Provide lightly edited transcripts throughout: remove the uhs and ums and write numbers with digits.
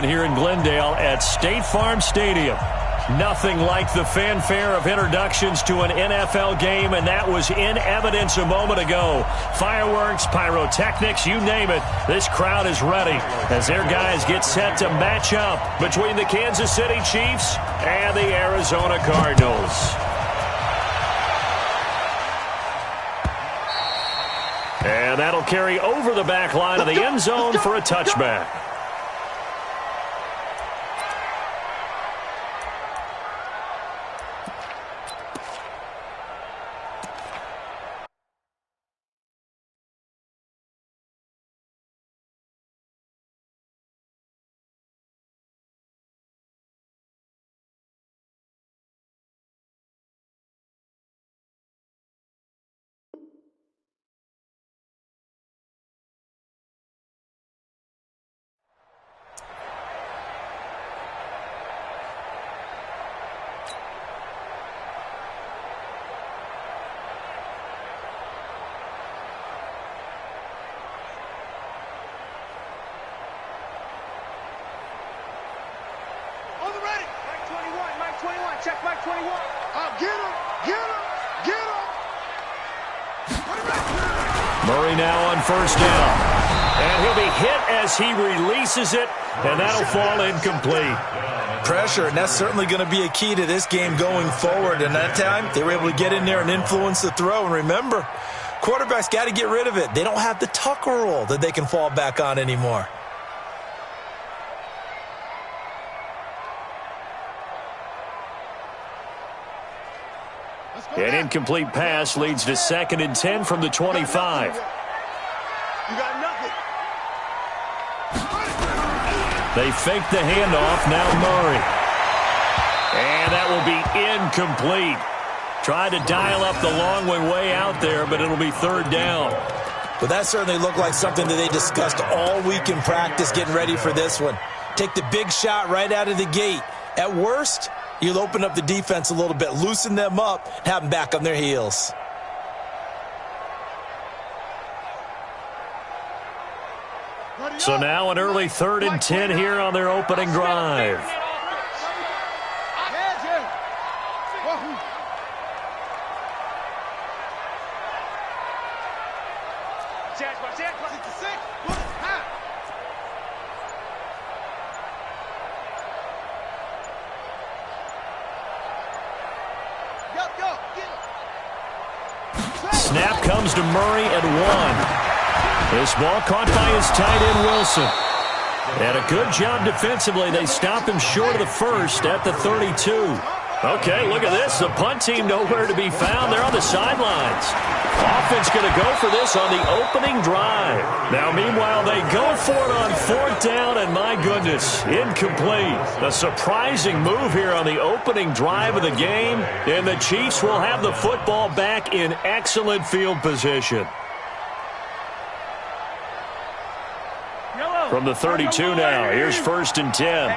Here in Glendale at State Farm Stadium. Nothing like the fanfare of introductions to an NFL game, and that was in evidence a moment ago. Fireworks, pyrotechnics, you name it. This crowd is ready as their guys get set to match up between the Kansas City Chiefs and the Arizona Cardinals. And that'll carry over the back line of the end zone for a touchback. Check Mike 21. Get him, get him, get him. Murray now on first down. And he'll be hit as he releases it, and that'll fall incomplete. Pressure, and that's certainly going to be a key to this game going forward. And that time, they were able to get in there and influence the throw. And remember, quarterbacks got to get rid of it. They don't have the Tucker rule that they can fall back on anymore. An incomplete pass leads to 2nd and 10 from the 25. You got nothing. They fake the handoff, now Murray. And that will be incomplete. Tried to dial up the long way out there, but it'll be 3rd down. But that certainly looked like something that they discussed all week in practice getting ready for this one. Take the big shot right out of the gate. At worst, you'll open up the defense a little bit, loosen them up, and have them back on their heels. So now an early 3rd and 10 here on their opening drive. Snap comes to Murray at 1. This ball caught by his tight end, Wilson. And a good job defensively. They stop him short of the first at the 32. Okay, look at this. The punt team nowhere to be found. They're on the sidelines. Offense going to go for this on the opening drive. Now, meanwhile, they go for it on 4th down, and my goodness, incomplete. A surprising move here on the opening drive of the game, and the Chiefs will have the football back in excellent field position. From the 32 now, here's 1st and 10.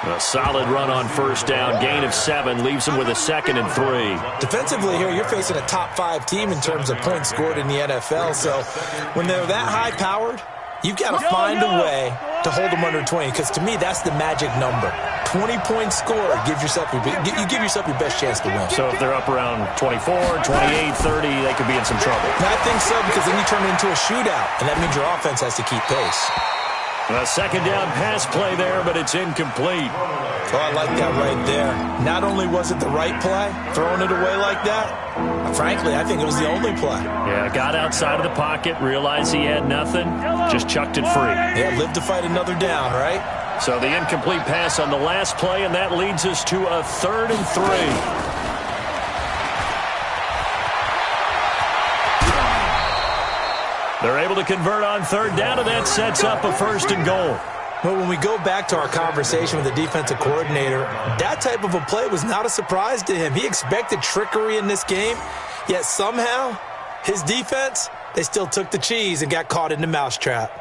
A solid run on 1st down, gain of 7, leaves them with a 2nd and 3. Defensively here, you're facing a top 5 team in terms of points scored in the NFL. So when they're that high-powered, you've got to find a way to hold them under 20, because to me, that's the magic number. 20 points scored, you give yourself your best chance to win. So if they're up around 24, 28, 30, they could be in some trouble. I think so, because then you turn it into a shootout, and that means your offense has to keep pace. A 2nd down pass play there, but it's incomplete. Oh, I like that right there. Not only was it the right play, throwing it away like that, frankly, I think it was the only play. Yeah, got outside of the pocket, realized he had nothing, just chucked it free. Yeah, live to fight another down, right? So the incomplete pass on the last play, and that leads us to a 3rd and 3. They're able to convert on 3rd down, and that sets up a 1st and goal. Well, when we go back to our conversation with the defensive coordinator, that type of a play was not a surprise to him. He expected trickery in this game, yet somehow his defense, they still took the cheese and got caught in the mousetrap.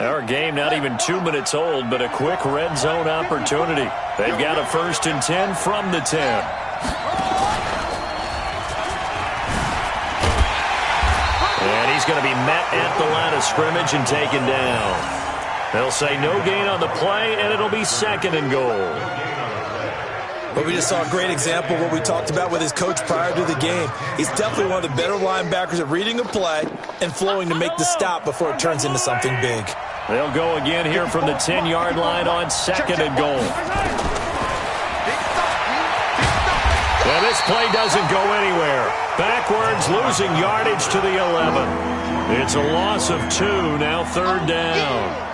Our game not even 2 minutes old, but a quick red zone opportunity. They've got a 1st and 10 from the 10. And he's going to be met at the line of scrimmage and taken down. They'll say no gain on the play, and it'll be 2nd and goal. But we just saw a great example of what we talked about with his coach prior to the game. He's definitely one of the better linebackers at reading a play and flowing to make the stop before it turns into something big. They'll go again here from the 10-yard line on 2nd and goal. Well, this play doesn't go anywhere. Backwards, losing yardage to the 11. It's a loss of 2, now 3rd down.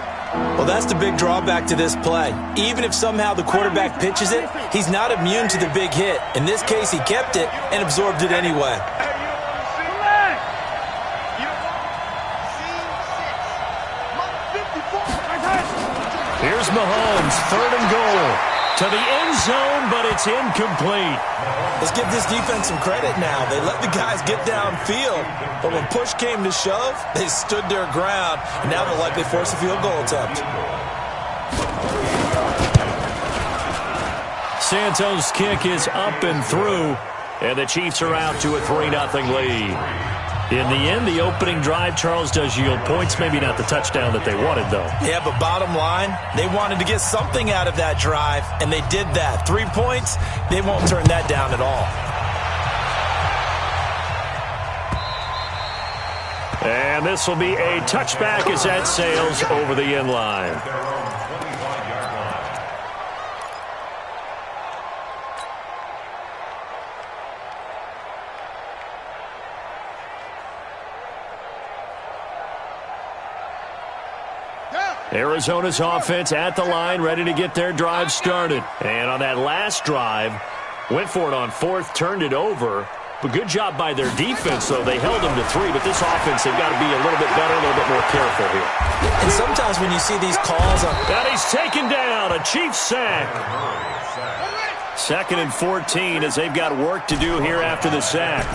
Well, that's the big drawback to this play. Even if somehow the quarterback pitches it, he's not immune to the big hit. In this case, he kept it and absorbed it anyway. Here's Mahomes, 3rd and goal. To the end zone, but it's incomplete. Let's give this defense some credit now. They let the guys get downfield, but when push came to shove, they stood their ground, and now they'll likely force a field goal attempt. Santos' kick is up and through, and the Chiefs are out to a 3-0 lead. In the end, the opening drive, Charles, does yield points. Maybe not the touchdown that they wanted, though. Yeah, but bottom line, they wanted to get something out of that drive, and they did that. 3 points, they won't turn that down at all. And this will be a touchback as that sails over the end line. Arizona's offense at the line, ready to get their drive started. And on that last drive, went for it on 4th, turned it over. But good job by their defense, though. They held them to 3, but this offense, they've got to be a little bit better, a little bit more careful here. And sometimes when you see these calls on... And he's taken down, a Chiefs sack. 2nd and 14 as they've got work to do here after the sack.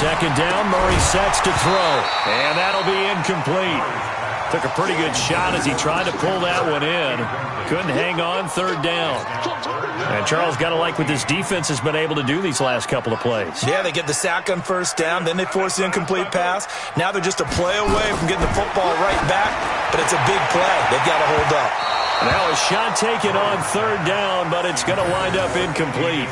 2nd down, Murray sets to throw. And that'll be incomplete. Took a pretty good shot as he tried to pull that one in. Couldn't hang on, 3rd down. And Charles, got to like what this defense has been able to do these last couple of plays. Yeah, they get the sack on 1st down, then they force the incomplete pass. Now they're just a play away from getting the football right back, but it's a big play. They've got to hold up. Now a shot taken on 3rd down, but it's going to wind up incomplete.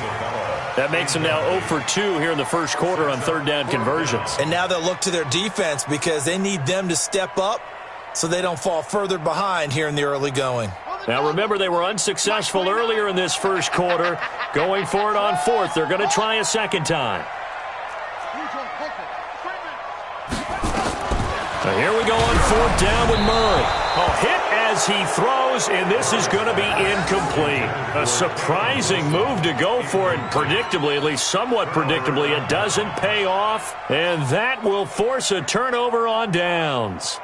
That makes them now 0 for 2 here in the first quarter on 3rd down conversions. And now they'll look to their defense because they need them to step up so they don't fall further behind here in the early going. Now remember, they were unsuccessful earlier in this first quarter. Going for it on 4th. They're going to try a 2nd time. Now here we go on 4th down with Murray. A hit as he throws, and this is going to be incomplete. A surprising move to go for it. Predictably, at least somewhat predictably, it doesn't pay off, and that will force a turnover on downs.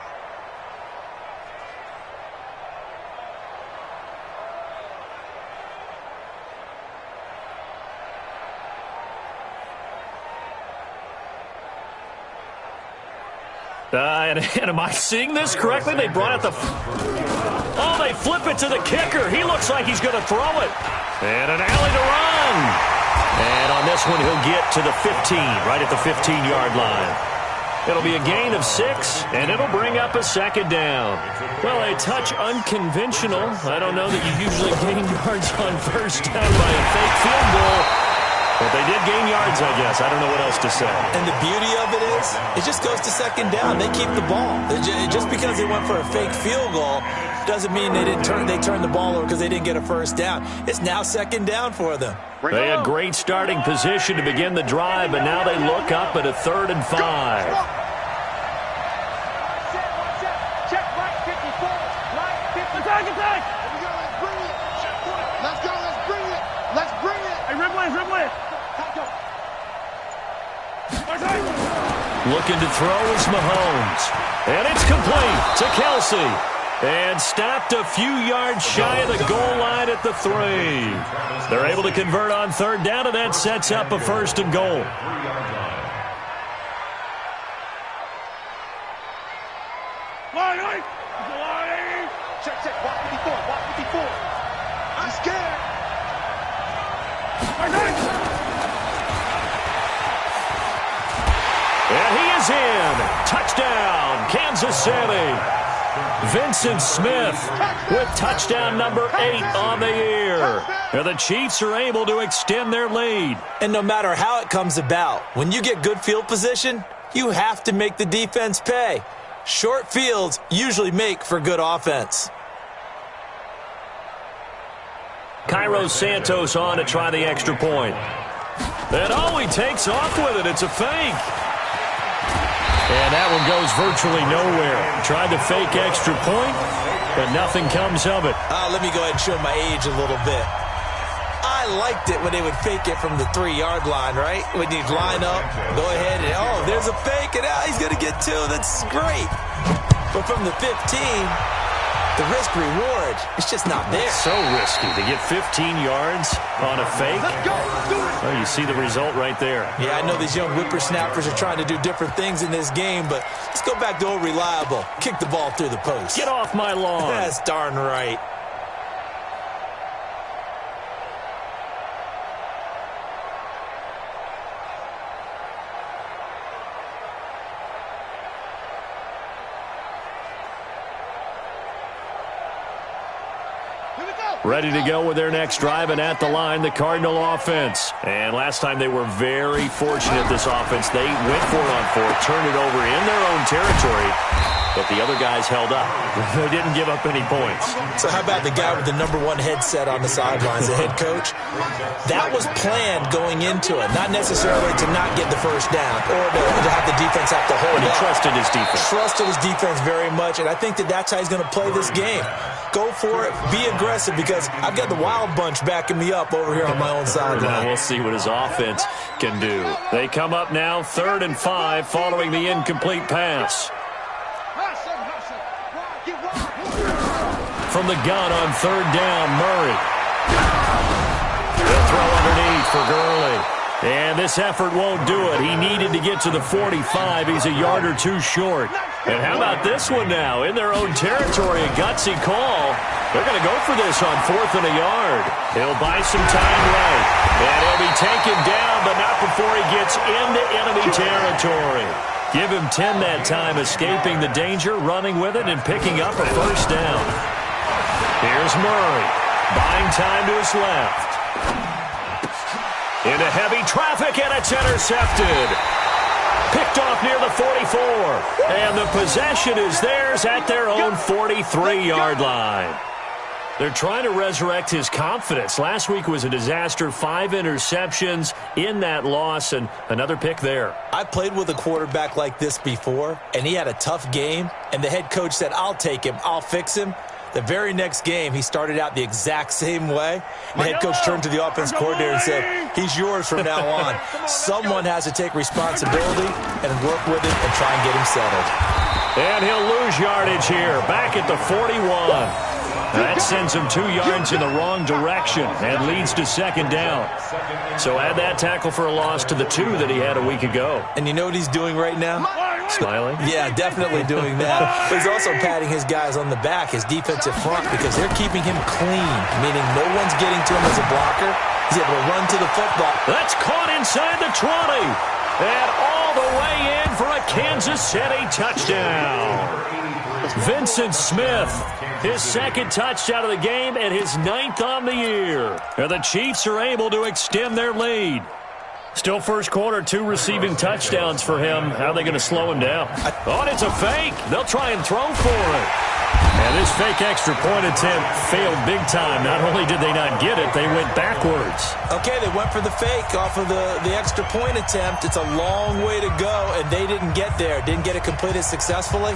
And am I seeing this correctly? They brought out the... Oh, they flip it to the kicker. He looks like he's going to throw it. And an alley to run. And on this one, he'll get to the 15, right at the 15-yard line. It'll be a gain of 6, and it'll bring up a 2nd down. Well, a touch unconventional. I don't know that you usually gain yards on 1st down by a fake field goal. But they did gain yards, I guess. I don't know what else to say. And the beauty of it is, it just goes to 2nd down. They keep the ball. Just because they went for a fake field goal doesn't mean they turned the ball over because they didn't get a 1st down. It's now 2nd down for them. They had great starting position to begin the drive, but now they look up at a 3rd and 5. Check right 54. Right 54. Attack. Let's go. Let's bring it. Let's bring it. Hey, Ripley. Looking to throw is Mahomes. And it's complete to Kelsey. And stopped a few yards shy of the goal line at the 3. They're able to convert on 3rd down, and that sets up a 1st and goal. is in. Touchdown, Kansas City. Vincent Smith with touchdown number 8 on the year. And the Chiefs are able to extend their lead. And no matter how it comes about, when you get good field position, you have to make the defense pay. Short fields usually make for good offense. Cairo Santos on to try the extra point. And he takes off with it. It's a fake. And that one goes virtually nowhere. Tried to fake extra point, but nothing comes of it. Let me go ahead and show my age a little bit. I liked it when they would fake it from the 3-yard line, right? When you'd line up, go ahead and, there's a fake, and now he's going to get 2. That's great. But from the 15, the risk-reward, it's just not there. So risky to get 15 yards on a fake. Oh, you see the result right there. Yeah, I know these young whippersnappers are trying to do different things in this game, but let's go back to old reliable. Kick the ball through the post. Get off my lawn. That's darn right. Ready to go with their next drive, and at the line, the Cardinal offense. And last time they were very fortunate, this offense. They went for it on 4, turned it over in their own territory, but the other guys held up. They didn't give up any points. So how about the guy with the number 1 headset on the sidelines, the head coach? That was planned going into it, not necessarily to not get the first down or to have the defense have to hold But he up. trusted his defense. Trusted his defense very much, and I think that's how he's going to play this game. Go for it. Be aggressive, because I've got the wild bunch backing me up over here on my own sideline. We'll see what his offense can do. They come up now 3rd and 5 following the incomplete pass. From the gun on 3rd down, Murray. They'll throw underneath for Gurley. And this effort won't do it. He needed to get to the 45. He's a yard or 2 short. And how about this one now? In their own territory, a gutsy call. They're going to go for this on 4th and a yard. He'll buy some time right. And he'll be taken down, but not before he gets into enemy territory. Give him 10 that time, escaping the danger, running with it, and picking up a first down. Here's Murray, buying time to his left. Into heavy traffic, and it's intercepted. Picked off near the 44. And the possession is theirs at their own 43-yard line. They're trying to resurrect his confidence. Last week was a disaster. 5 interceptions in that loss, and another pick there. I played with a quarterback like this before, and he had a tough game, and the head coach said, I'll take him, I'll fix him. The very next game, he started out the exact same way. The head coach turned to the offense coordinator and said, he's yours from now on. Someone has to take responsibility and work with him and try and get him settled. And he'll lose yardage here, back at the 41. That sends him 2 yards in the wrong direction and leads to 2nd down. So add that tackle for a loss to the 2 that he had a week ago. And you know what he's doing right now? Smiling? Yeah, definitely doing that. But he's also patting his guys on the back, his defensive front, because they're keeping him clean, meaning no one's getting to him as a blocker. He's able to run to the football. That's caught inside the 20. And all the way in for a Kansas City touchdown. Vincent Smith, his 2nd touchdown of the game and his 9th on the year. And the Chiefs are able to extend their lead. Still first quarter, 2 receiving touchdowns for him. How are they going to slow him down? Oh, and it's a fake. They'll try and throw for it. And this fake extra point attempt failed big time. Not only did they not get it, they went backwards. Okay, they went for the fake off of the extra point attempt. It's a long way to go, and they didn't get there. Didn't get it completed successfully.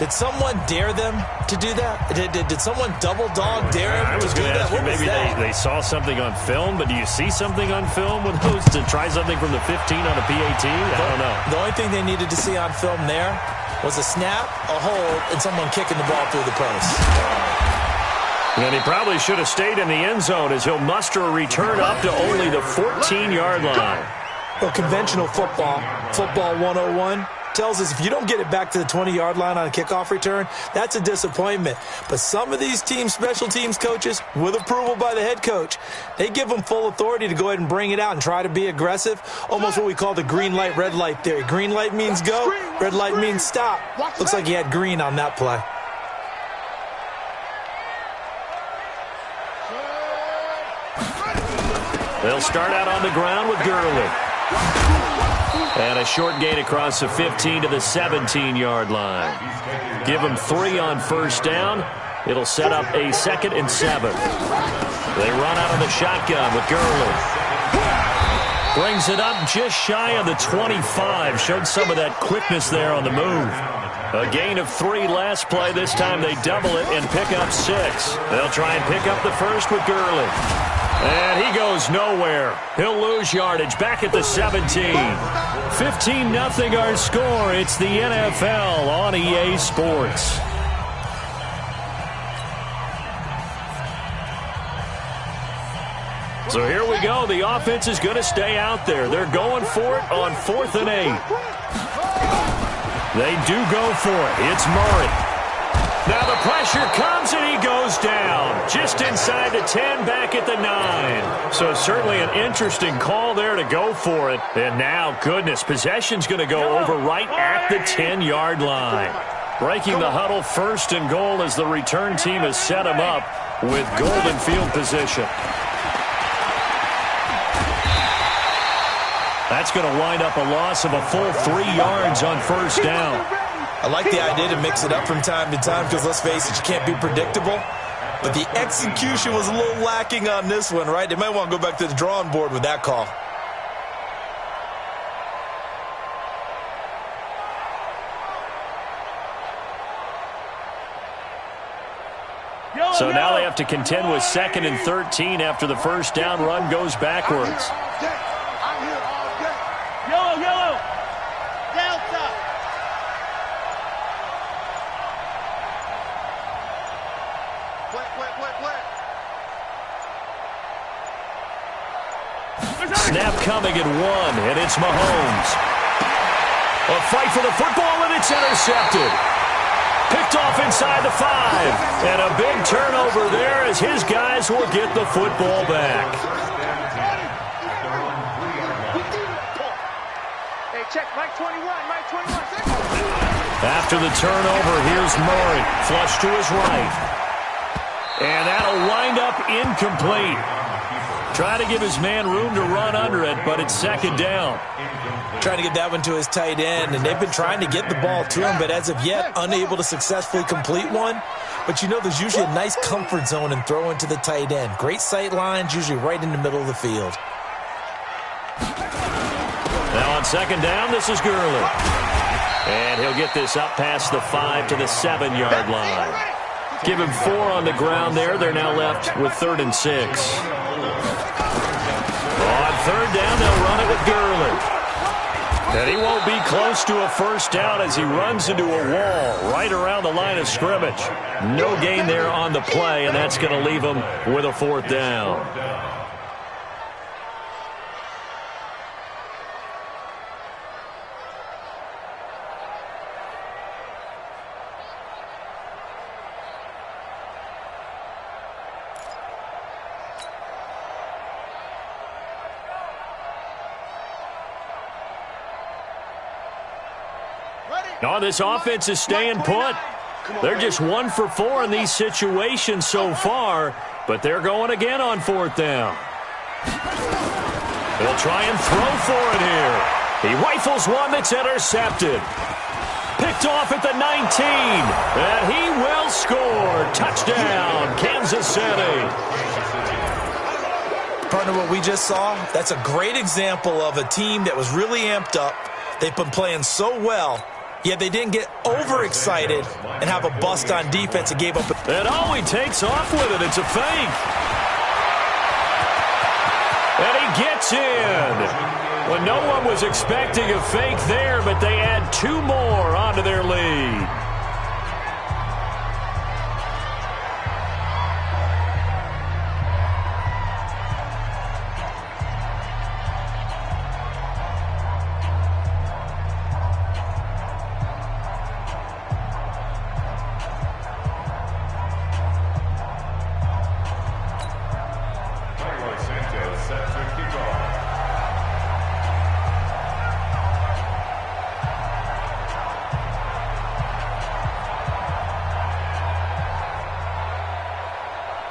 Did someone dare them to do that? Did someone double dog dare them to do that? What maybe they saw something on film, but do you see something on film with those to try something from the 15 on a PAT? I don't know. The only thing they needed to see on film there was a snap, a hold, and someone kicking the ball through the post. And he probably should have stayed in the end zone as he'll muster a return up to only the 14-yard line. Well, conventional football 101, tells us if you don't get it back to the 20-yard line on a kickoff return, that's a disappointment. But some of these special teams coaches, with approval by the head coach, they give them full authority to go ahead and bring it out and try to be aggressive, almost what we call the green light, red light theory. Green light means go, red light means stop. Looks like he had green on that play. They'll start out on the ground with Gurley. And a short gain across the 15 to the 17-yard line. Give them 3 on first down. It'll set up a 2nd and 7. They run out of the shotgun with Gurley. Brings it up just shy of the 25. Showed some of that quickness there on the move. A gain of 3 last play. This time they double it and pick up 6. They'll try and pick up the first with Gurley. And he goes nowhere. He'll lose yardage back at the 17. 15-0 our score. It's the NFL on EA Sports. So here we go. The offense is going to stay out there. They're going for it on 4th and 8. They do go for it. It's Murray. Now the pressure comes and he goes down. Just inside the 10, back at the 9. So certainly an interesting call there to go for it. And now, goodness, possession's going to go over right at the 10-yard line. Breaking the huddle, 1st and goal as the return team has set him up with golden field position. That's going to wind up a loss of a full 3 yards on first down. I like the idea to mix it up from time to time because, let's face it, you can't be predictable. But the execution was a little lacking on this one, right? They might want to go back to the drawing board with that call. So now they have to contend with 2nd and 13 after the first down run goes backwards. Yellow. Delta. Snap coming at 1, and it's Mahomes. A fight for the football, and it's intercepted. Picked off inside the 5. And a big turnover there as his guys will get the football back. Hey, check, Mike 21, Mike 21. After the turnover, here's Murray. Flush to his right. And that'll wind up incomplete. Trying to give his man room to run under it, but it's 2nd down. Trying to get that one to his tight end, and they've been trying to get the ball to him, but as of yet, unable to successfully complete one. But you know, there's usually a nice comfort zone in throwing to the tight end. Great sight lines, usually right in the middle of the field. Now on 2nd down, this is Gurley. And he'll get this up past the 5 to the 7-yard line. Give him 4 on the ground there. They're now left with 3rd and 6. On 3rd down, they'll run it with Gurley. And he won't be close to a first down as he runs into a wall right around the line of scrimmage. No gain there on the play, and that's going to leave him with a 4th down. Oh, this offense is staying put. They're just 1 for 4 in these situations so far, but they're going again on 4th down. They'll try and throw for it here. He rifles one that's intercepted. Picked off at the 19, and he will score. Touchdown, Kansas City. Partner, what we just saw, that's a great example of a team that was really amped up. They've been playing so well. Yet they didn't get overexcited and have a bust on defense and gave up. And oh, he takes off with it. It's a fake. And he gets in. Well, no one was expecting a fake there, but they add 2 more onto their lead.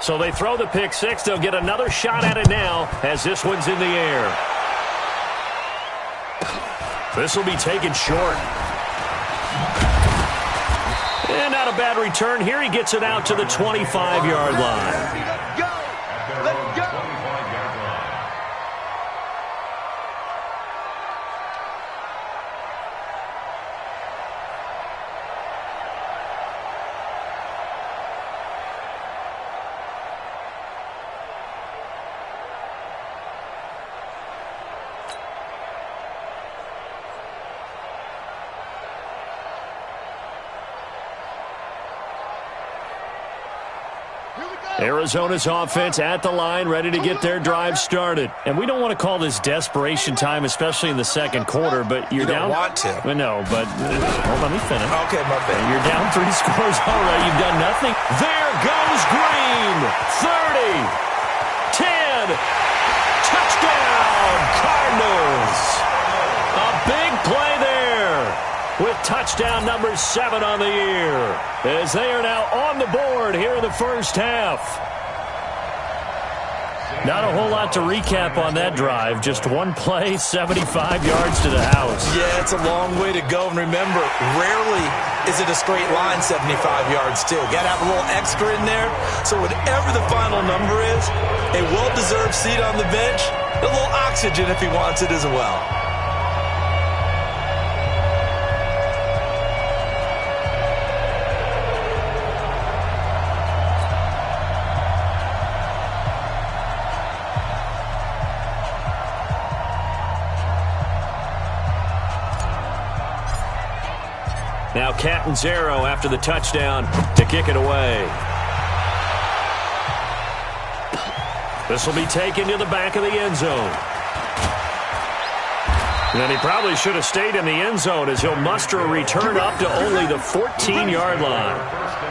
So they throw the pick six. They'll get another shot at it now as this one's in the air. This will be taken short. And not a bad return here. He gets it out to the 25-yard line. Arizona's offense at the line, ready to get their drive started. And we don't want to call this desperation time, especially in the second quarter, but you're down. You don't want to. No, but let me finish. Okay, my bad. You're down 3 scores already. You've done nothing. There goes Green. 30. 10. Touchdown, Cardinals. A big play there with touchdown number 7 on the year, as they are now on the board here in the first half. Not a whole lot to recap on that drive. Just one play, 75 yards to the house. Yeah, it's a long way to go. And remember, rarely is it a straight line 75 yards, too. Got to have a little extra in there. So whatever the final number is, a well-deserved seat on the bench, a little oxygen if he wants it as well. Now Catanzaro after the touchdown to kick it away. This will be taken to the back of the end zone. And then he probably should have stayed in the end zone as he'll muster a return up to only the 14-yard line.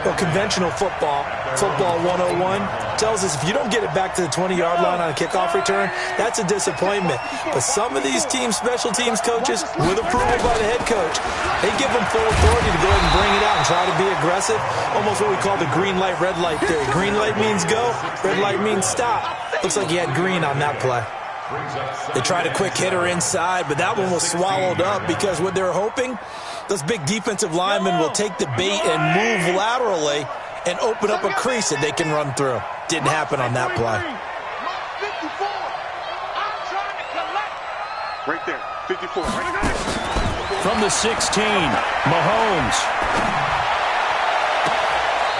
Well, conventional football 101, tells us if you don't get it back to the 20-yard line on a kickoff return, that's a disappointment. But some of these teams, special teams coaches, with approval by the head coach, they give them full authority to go ahead and bring it out and try to be aggressive, almost what we call the green light, red light theory. Green light means go, red light means stop. Looks like he had green on that play. They tried a quick hitter inside, but that one was swallowed up because what they're hoping, those big defensive linemen will take the bait and move laterally and open up a crease that they can run through. Didn't happen on that play. Right there, 54. From the 16, Mahomes.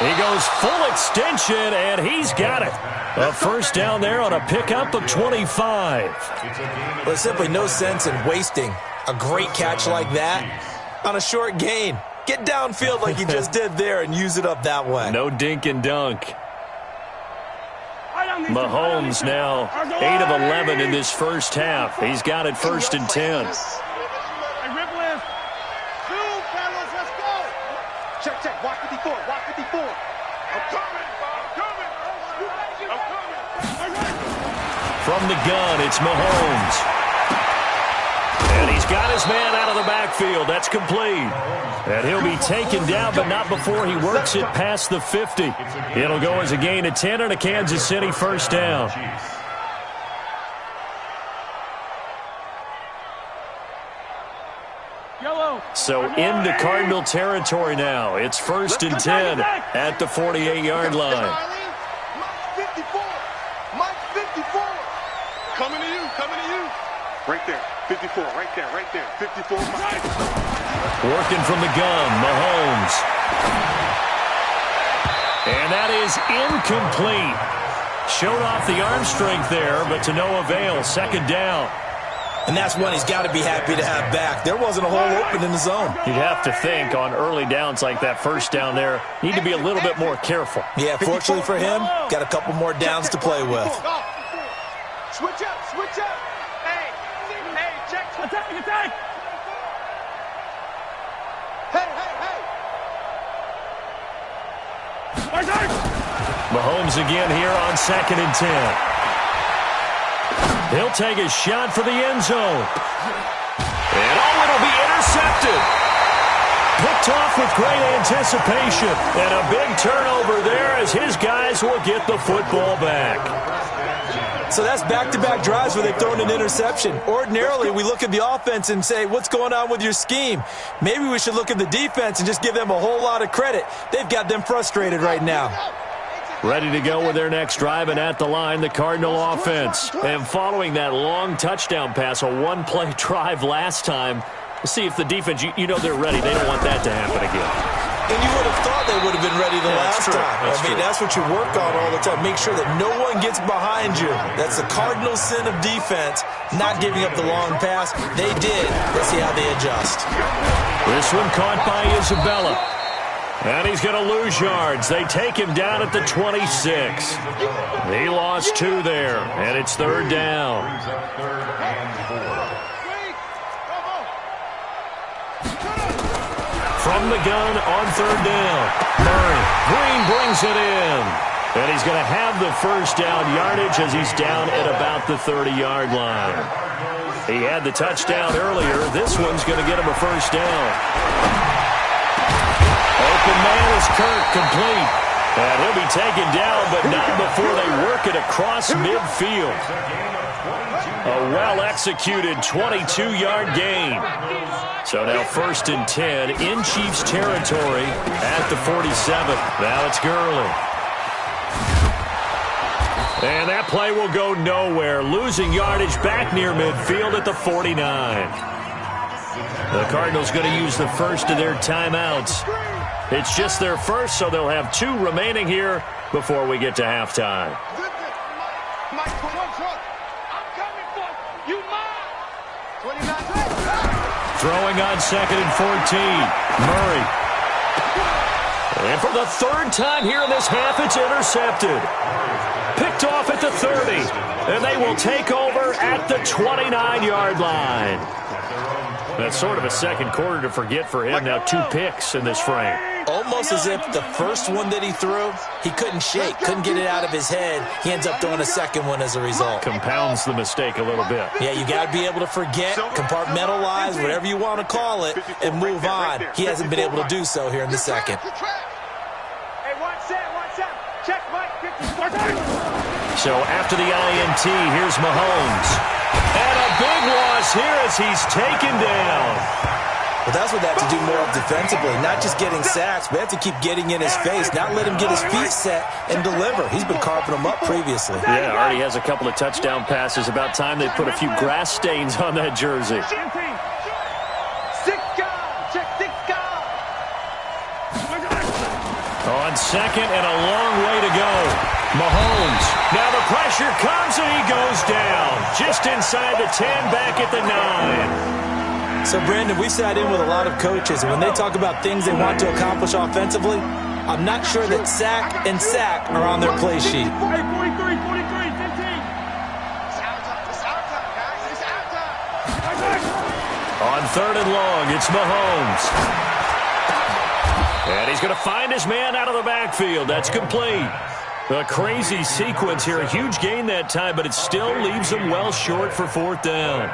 He goes full extension, and he's got it. A first down there on a pickup of 25. Well, there's simply no sense in wasting a great catch like that on a short gain. Get downfield like you just did there and use it up that way. No dink and dunk. Mahomes now 8 of 11 in this first half. He's got it 1st and 10. Check. Watch 54. Watch 54. I'm coming. From the gun, it's Mahomes. And he's got his man out of the backfield. That's complete. And he'll be taken down, but not before he works it past the 50. It'll go as a gain of 10 and a Kansas City first down. So into Cardinal territory now. It's 1st and 10 at the 48-yard line. Mike 54. Coming to you. Right there, 54, right there. 54, Mike. Working from the gun, Mahomes. And that is incomplete. Showed off the arm strength there, but to no avail. 2nd down. And that's one he's got to be happy to have back. There wasn't a hole open in the zone. You'd have to think on early downs like that first down there, need to be a little bit more careful. Yeah, fortunately for him, got a couple more downs to play with. Switch up. Hey, check. Attack. Hey. Mahomes again here on 2nd and 10. He'll take a shot for the end zone. And it'll be intercepted. Picked off with great anticipation. And a big turnover there as his guys Cowboys will get the football back. So that's back-to-back drives where they've thrown an interception. Ordinarily, we look at the offense and say, what's going on with your scheme? Maybe we should look at the defense and just give them a whole lot of credit. They've got them frustrated right now. Ready to go with their next drive, and at the line, the Cardinal offense. And following that long touchdown pass, a one-play drive last time, we'll see if the defense, you know they're ready. They don't want that to happen again. And you would have thought they would have been ready the last time. That's what you work on all the time. Make sure that no one gets behind you. That's the cardinal sin of defense, not giving up the long pass. They did. Let's see how they adjust. This one caught by Isabella. And he's going to lose yards. They take him down at the 26. He lost 2 there, and it's 3rd down. From the gun on 3rd down. Murray. Green brings it in. And he's going to have the first down yardage as he's down at about the 30-yard line. He had the touchdown earlier. This one's going to get him a first down. Open man is Kirk, complete. And he'll be taken down, but not before they work it across midfield. A well-executed 22-yard gain. So now 1st and 10 in Chiefs territory at the 47. Now it's Gurley. And that play will go nowhere. Losing yardage back near midfield at the 49. The Cardinals going to use the first of their timeouts. It's just their first, so they'll have 2 remaining here before we get to halftime. Throwing on 2nd and 14. Murray. And for the 3rd time here in this half, it's intercepted. Picked off at the 30. And they will take over at the 29-yard line. That's sort of a second quarter to forget for him. Now 2 picks in this frame. Almost as if the first one that he threw, he couldn't shake, couldn't get it out of his head. He ends up throwing a second one as a result. Compounds the mistake a little bit. Yeah, you got to be able to forget, compartmentalize, whatever you want to call it, and move on. He hasn't been able to do so here in the second. Hey, watch that. Check, Mike. 54. So after the INT, here's Mahomes. And a big loss here as he's taken down. But that's what they have to do more of defensively, not just getting sacks, but they have to keep getting in his face, not let him get his feet set and deliver. He's been carving them up previously. Yeah, already has a couple of touchdown passes. About time they put a few grass stains on that jersey. On 2nd and a long way to go. Mahomes. Now the pressure comes and he goes down. Just inside the 10, back at the 9. So, Brandon, we've sat in with a lot of coaches, and when they talk about things they want to accomplish offensively, I'm not sure that sack and sack are on their play sheet. 43, 43, 15. On 3rd and long, it's Mahomes. And he's going to find his man out of the backfield. That's complete. A crazy sequence here. A huge gain that time, but it still leaves him well short for 4th down.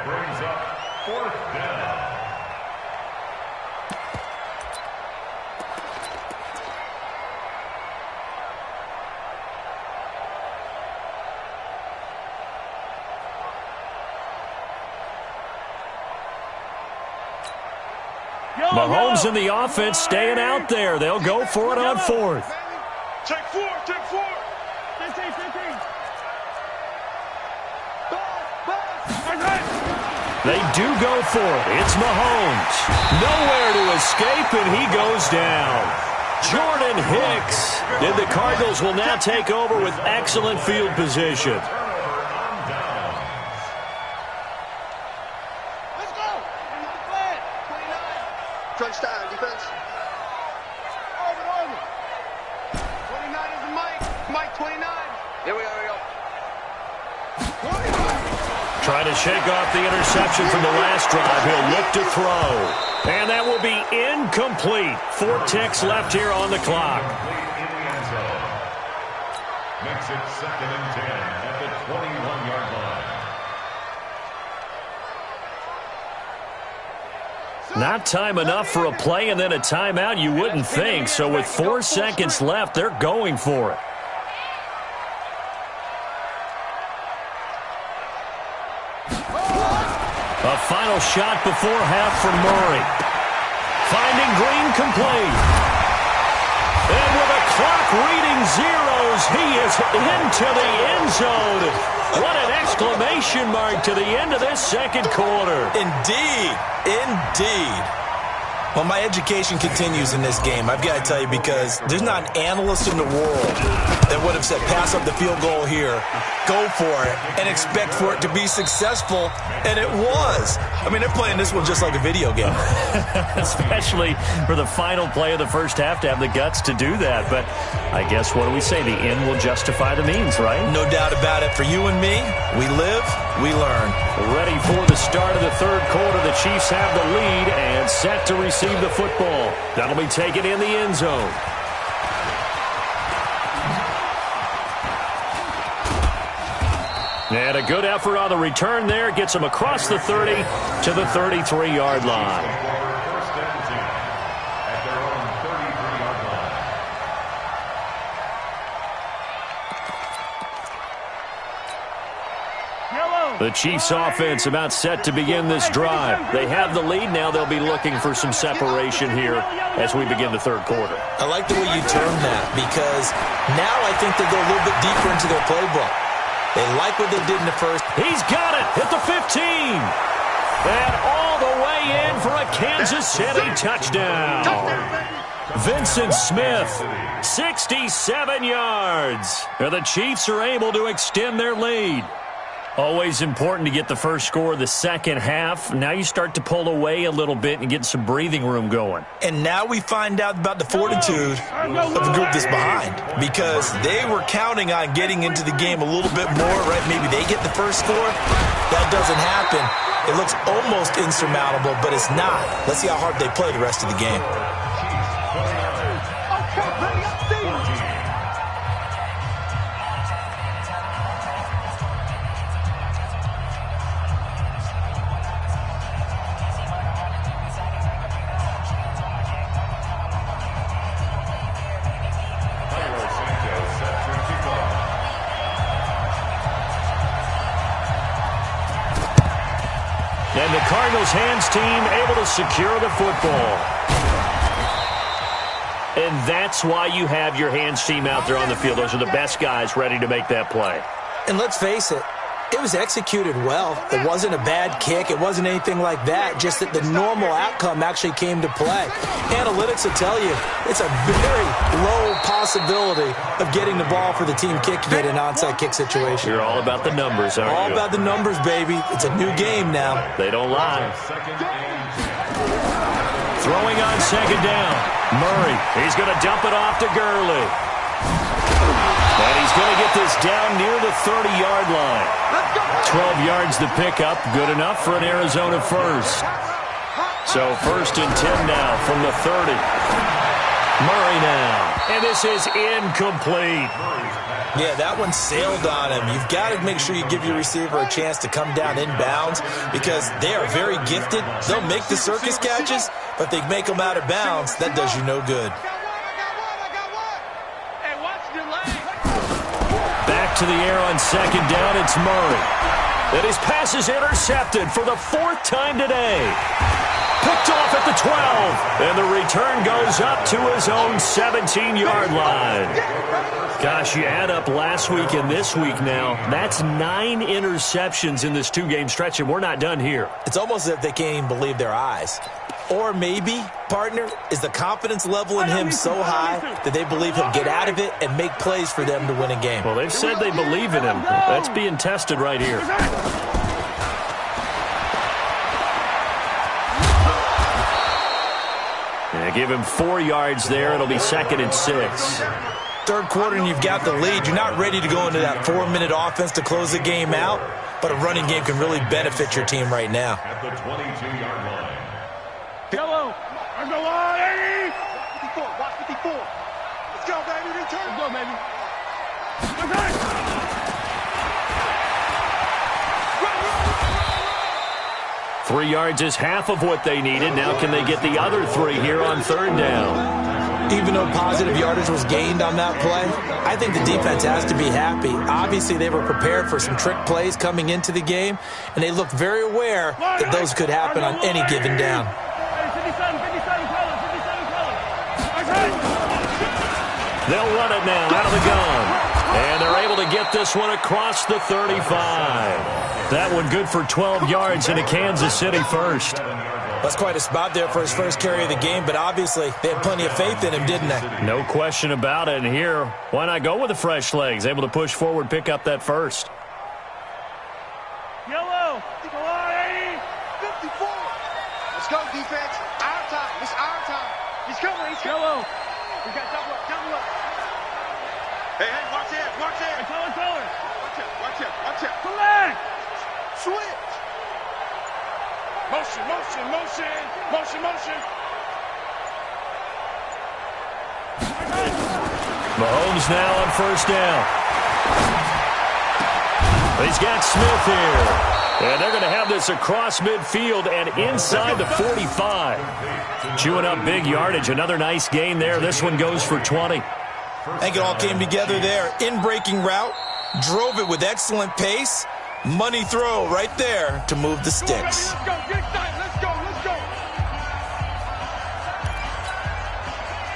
Mahomes in the offense staying out there. They'll go for it on 4th. Take 4. 15. They do go for it. It's Mahomes. Nowhere to escape, and he goes down. Jordan Hicks. And the Cardinals will now take over with excellent field position. Crunch time, defense. Over. 29 is the Mike 29. Here we go. Trying to shake off the interception from the last drive. He'll look to throw. And that will be incomplete. 4 ticks left here on the clock. Makes it 2nd and 10 at the 21-yard line. Not time enough for a play and then a timeout, you wouldn't think. So with 4 seconds left, they're going for it. A final shot before half from Murray. Finding Green complete. And with a clock reading zeros, he is into the end zone. What an exclamation mark to the end of this second quarter. Indeed. Indeed. Well, my education continues in this game, I've got to tell you, because there's not an analyst in the world that would have said pass up the field goal here, go for it, and expect for it to be successful, and it was. I mean, they're playing this one just like a video game. Especially for the final play of the first half to have the guts to do that. But I guess, what do we say? The end will justify the means, right? No doubt about it. For you and me, we live, we learn. Ready for the start of the third quarter. The Chiefs have the lead and set to receive the football. That'll be taken in the end zone. And a good effort on the return there. Gets him across the 30 to the 33-yard line. The Chiefs offense about set to begin this drive. They have the lead. Now they'll be looking for some separation here as we begin the third quarter. I like the way you term that, because now I think they go a little bit deeper into their playbook. They like what they did in the first. He's got it at the 15. And all the way in for a Kansas City touchdown. Vincent Smith, 67 yards. And the Chiefs are able to extend their lead. Always important to get the first score of the second half. Now you start to pull away a little bit and get some breathing room going. And now we find out about the fortitude of the group that's behind, because they were counting on getting into the game a little bit more, right? Maybe they get the first score. That doesn't happen. It looks almost insurmountable, but it's not. Let's see how hard they play the rest of the game. And the Cardinals hands team able to secure the football. And that's why you have your hands team out there on the field. Those are the best guys ready to make that play. And let's face it, it was executed well. It wasn't a bad kick. It wasn't anything like that. Just that the normal outcome actually came to play. Analytics will tell you it's a very low possibility of getting the ball for the team kicking it in an onside kick situation. You're all about the numbers, aren't you? All about the numbers, baby. It's a new game now. They don't lie. Throwing on second down. Murray, he's going to dump it off to Gurley. And he's going to get this down near the 30-yard line. 12 yards to pick up. Good enough for an Arizona first. So 1st and 10 now from the 30. Murray now. And this is incomplete. Yeah, that one sailed on him. You've got to make sure you give your receiver a chance to come down inbounds, because they are very gifted. They'll make the circus catches, but if they make them out of bounds, that does you no good. Back to the air on second down, it's Murray. And his pass is intercepted for the 4th time today. Picked off at the 12. And the return goes up to his own 17-yard line. Gosh, you add up last week and this week now. That's 9 interceptions in this 2-game stretch, and we're not done here. It's almost as if they can't even believe their eyes. Or maybe, partner, is the confidence level in him so high that they believe he'll get out of it and make plays for them to win a game. Well, they've said they believe in him. That's being tested right here. Yeah, give him 4 yards there. It'll be 2nd and 6. Third quarter and you've got the lead. You're not ready to go into that 4-minute offense to close the game out, but a running game can really benefit your team right now. At the 22-yard line. Yellow. On the line. 54. Watch 54. Let's go, baby. Return. Let's go, baby. Okay. 3 yards is half of what they needed. Now can they get the other 3 here on 3rd down? Even though positive yardage was gained on that play, I think the defense has to be happy. Obviously, they were prepared for some trick plays coming into the game, and they looked very aware that those could happen on any given down. They'll run it now out of the gun. And they're able to get this one across the 35. That one good for 12 yards into Kansas City first. That's quite a spot there for his first carry of the game, but obviously they had plenty of faith in him, didn't they? No question about it. And here, why not go with the fresh legs? Able to push forward, pick up that first. Yellow. Go on, 80. 54. Let's go, defense. Our time. It's our time. He's coming. He's coming. Yellow. We got double up. Double up. Hey, watch it. Watch it. Tell her. Watch it. Watch it. Watch it. Select. Switch. Motion. Mahomes now on first down. He's got Smith here. And they're going to have this across midfield and inside the 45. Chewing up big yardage. Another nice gain there. This one goes for 20. I think it all came together there. In-breaking route. Drove it with excellent pace. Money throw right there to move the sticks. Let's go. Get excited. Let's go. Let's go.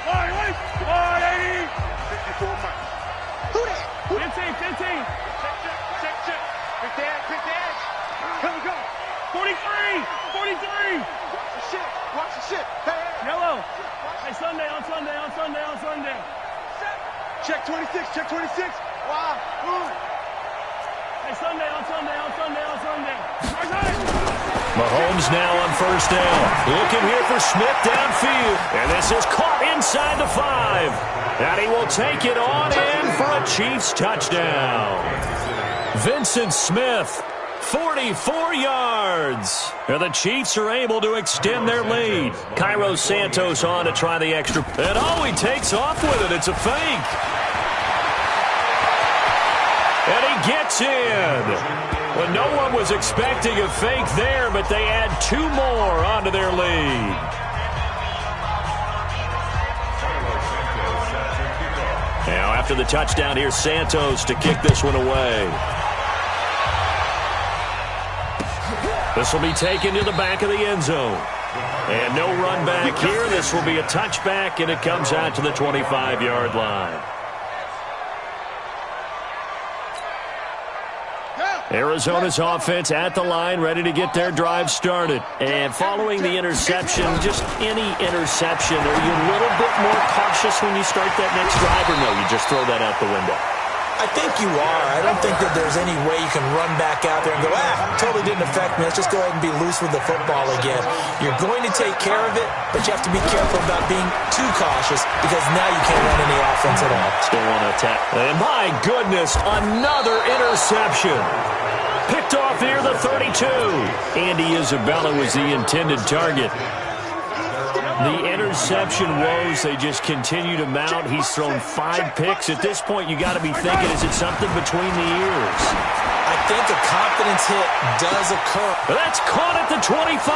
All right, 80. 54 miles. Who that? 15. Check. Pick the edge. Here we go. 43. Watch the shit. Hey. Yellow. Hey, Sunday. Check 26. Wow. Hey, Sunday. Mahomes now on first down. Looking here for Smith downfield. And this is caught inside the 5. And he will take it on in for a Chiefs touchdown. Vincent Smith, 44 yards. And the Chiefs are able to extend their lead. Cairo Santos on to try the extra. And he takes off with it. It's a fake. And he gets in. Well, no one was expecting a fake there, but they add 2 more onto their lead. Now, after the touchdown, here's Santos to kick this one away. This will be taken to the back of the end zone. And no run back here. This will be a touchback, and it comes out to the 25-yard line. Arizona's offense at the line, ready to get their drive started. And following the interception, just any interception, are you a little bit more cautious when you start that next drive, or no, you just throw that out the window? I think you are. I don't think that there's any way you can run back out there and go, totally didn't affect me. Let's just go ahead and be loose with the football again. You're going to take care of it, but you have to be careful about being too cautious because now you can't run any offense at all. Still want to attack. And my goodness, another interception. Picked off near the 32. Andy Isabella was the intended target. The interception woes, they just continue to mount. He's thrown 5 picks. At this point, you got to be thinking, is it something between the ears? I think a confidence hit does occur. That's caught at the 25.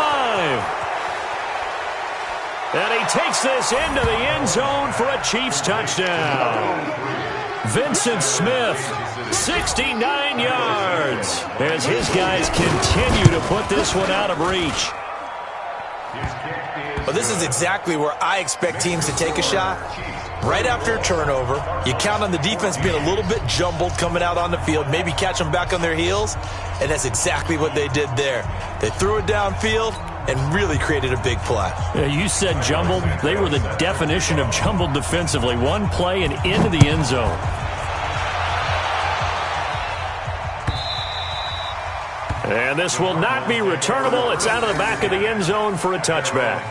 And he takes this into the end zone for a Chiefs touchdown. Vincent Smith, 69 yards, as his guys continue to put this one out of reach. Well, this is exactly where I expect teams to take a shot. Right after a turnover, you count on the defense being a little bit jumbled coming out on the field, maybe catch them back on their heels, and that's exactly what they did there. They threw it downfield and really created a big play. Yeah, you said jumbled. They were the definition of jumbled defensively. One play and into the end zone. And this will not be returnable. It's out of the back of the end zone for a touchback.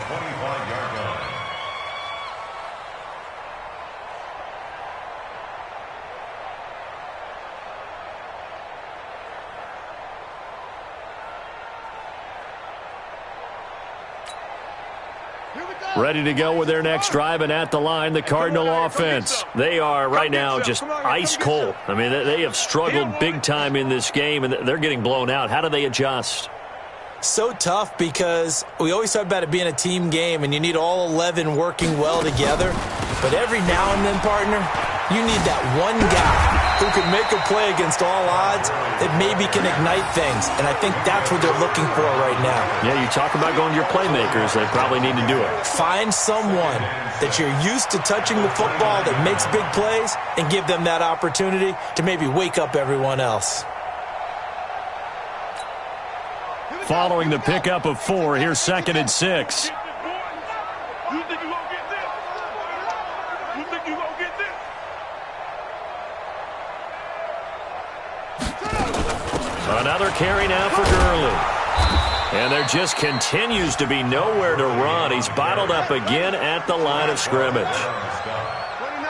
Ready to go with their next drive, and at the line, the Cardinal offense. They are right now just ice cold. I mean, they have struggled big time in this game, and they're getting blown out. How do they adjust? So tough because we always talk about it being a team game, and you need all 11 working well together. But every now and then, partner, you need that one guy who can make a play against all odds that maybe can ignite things. And I think that's what they're looking for right now. Yeah, you talk about going to your playmakers. They probably need to do it. Find someone that you're used to touching the football that makes big plays and give them that opportunity to maybe wake up everyone else. Following the pickup of 4, here's 2nd and 6. You think you gonna get this? You think you gonna get this? Another carry now for Gurley. And there just continues to be nowhere to run. He's bottled up again at the line of scrimmage.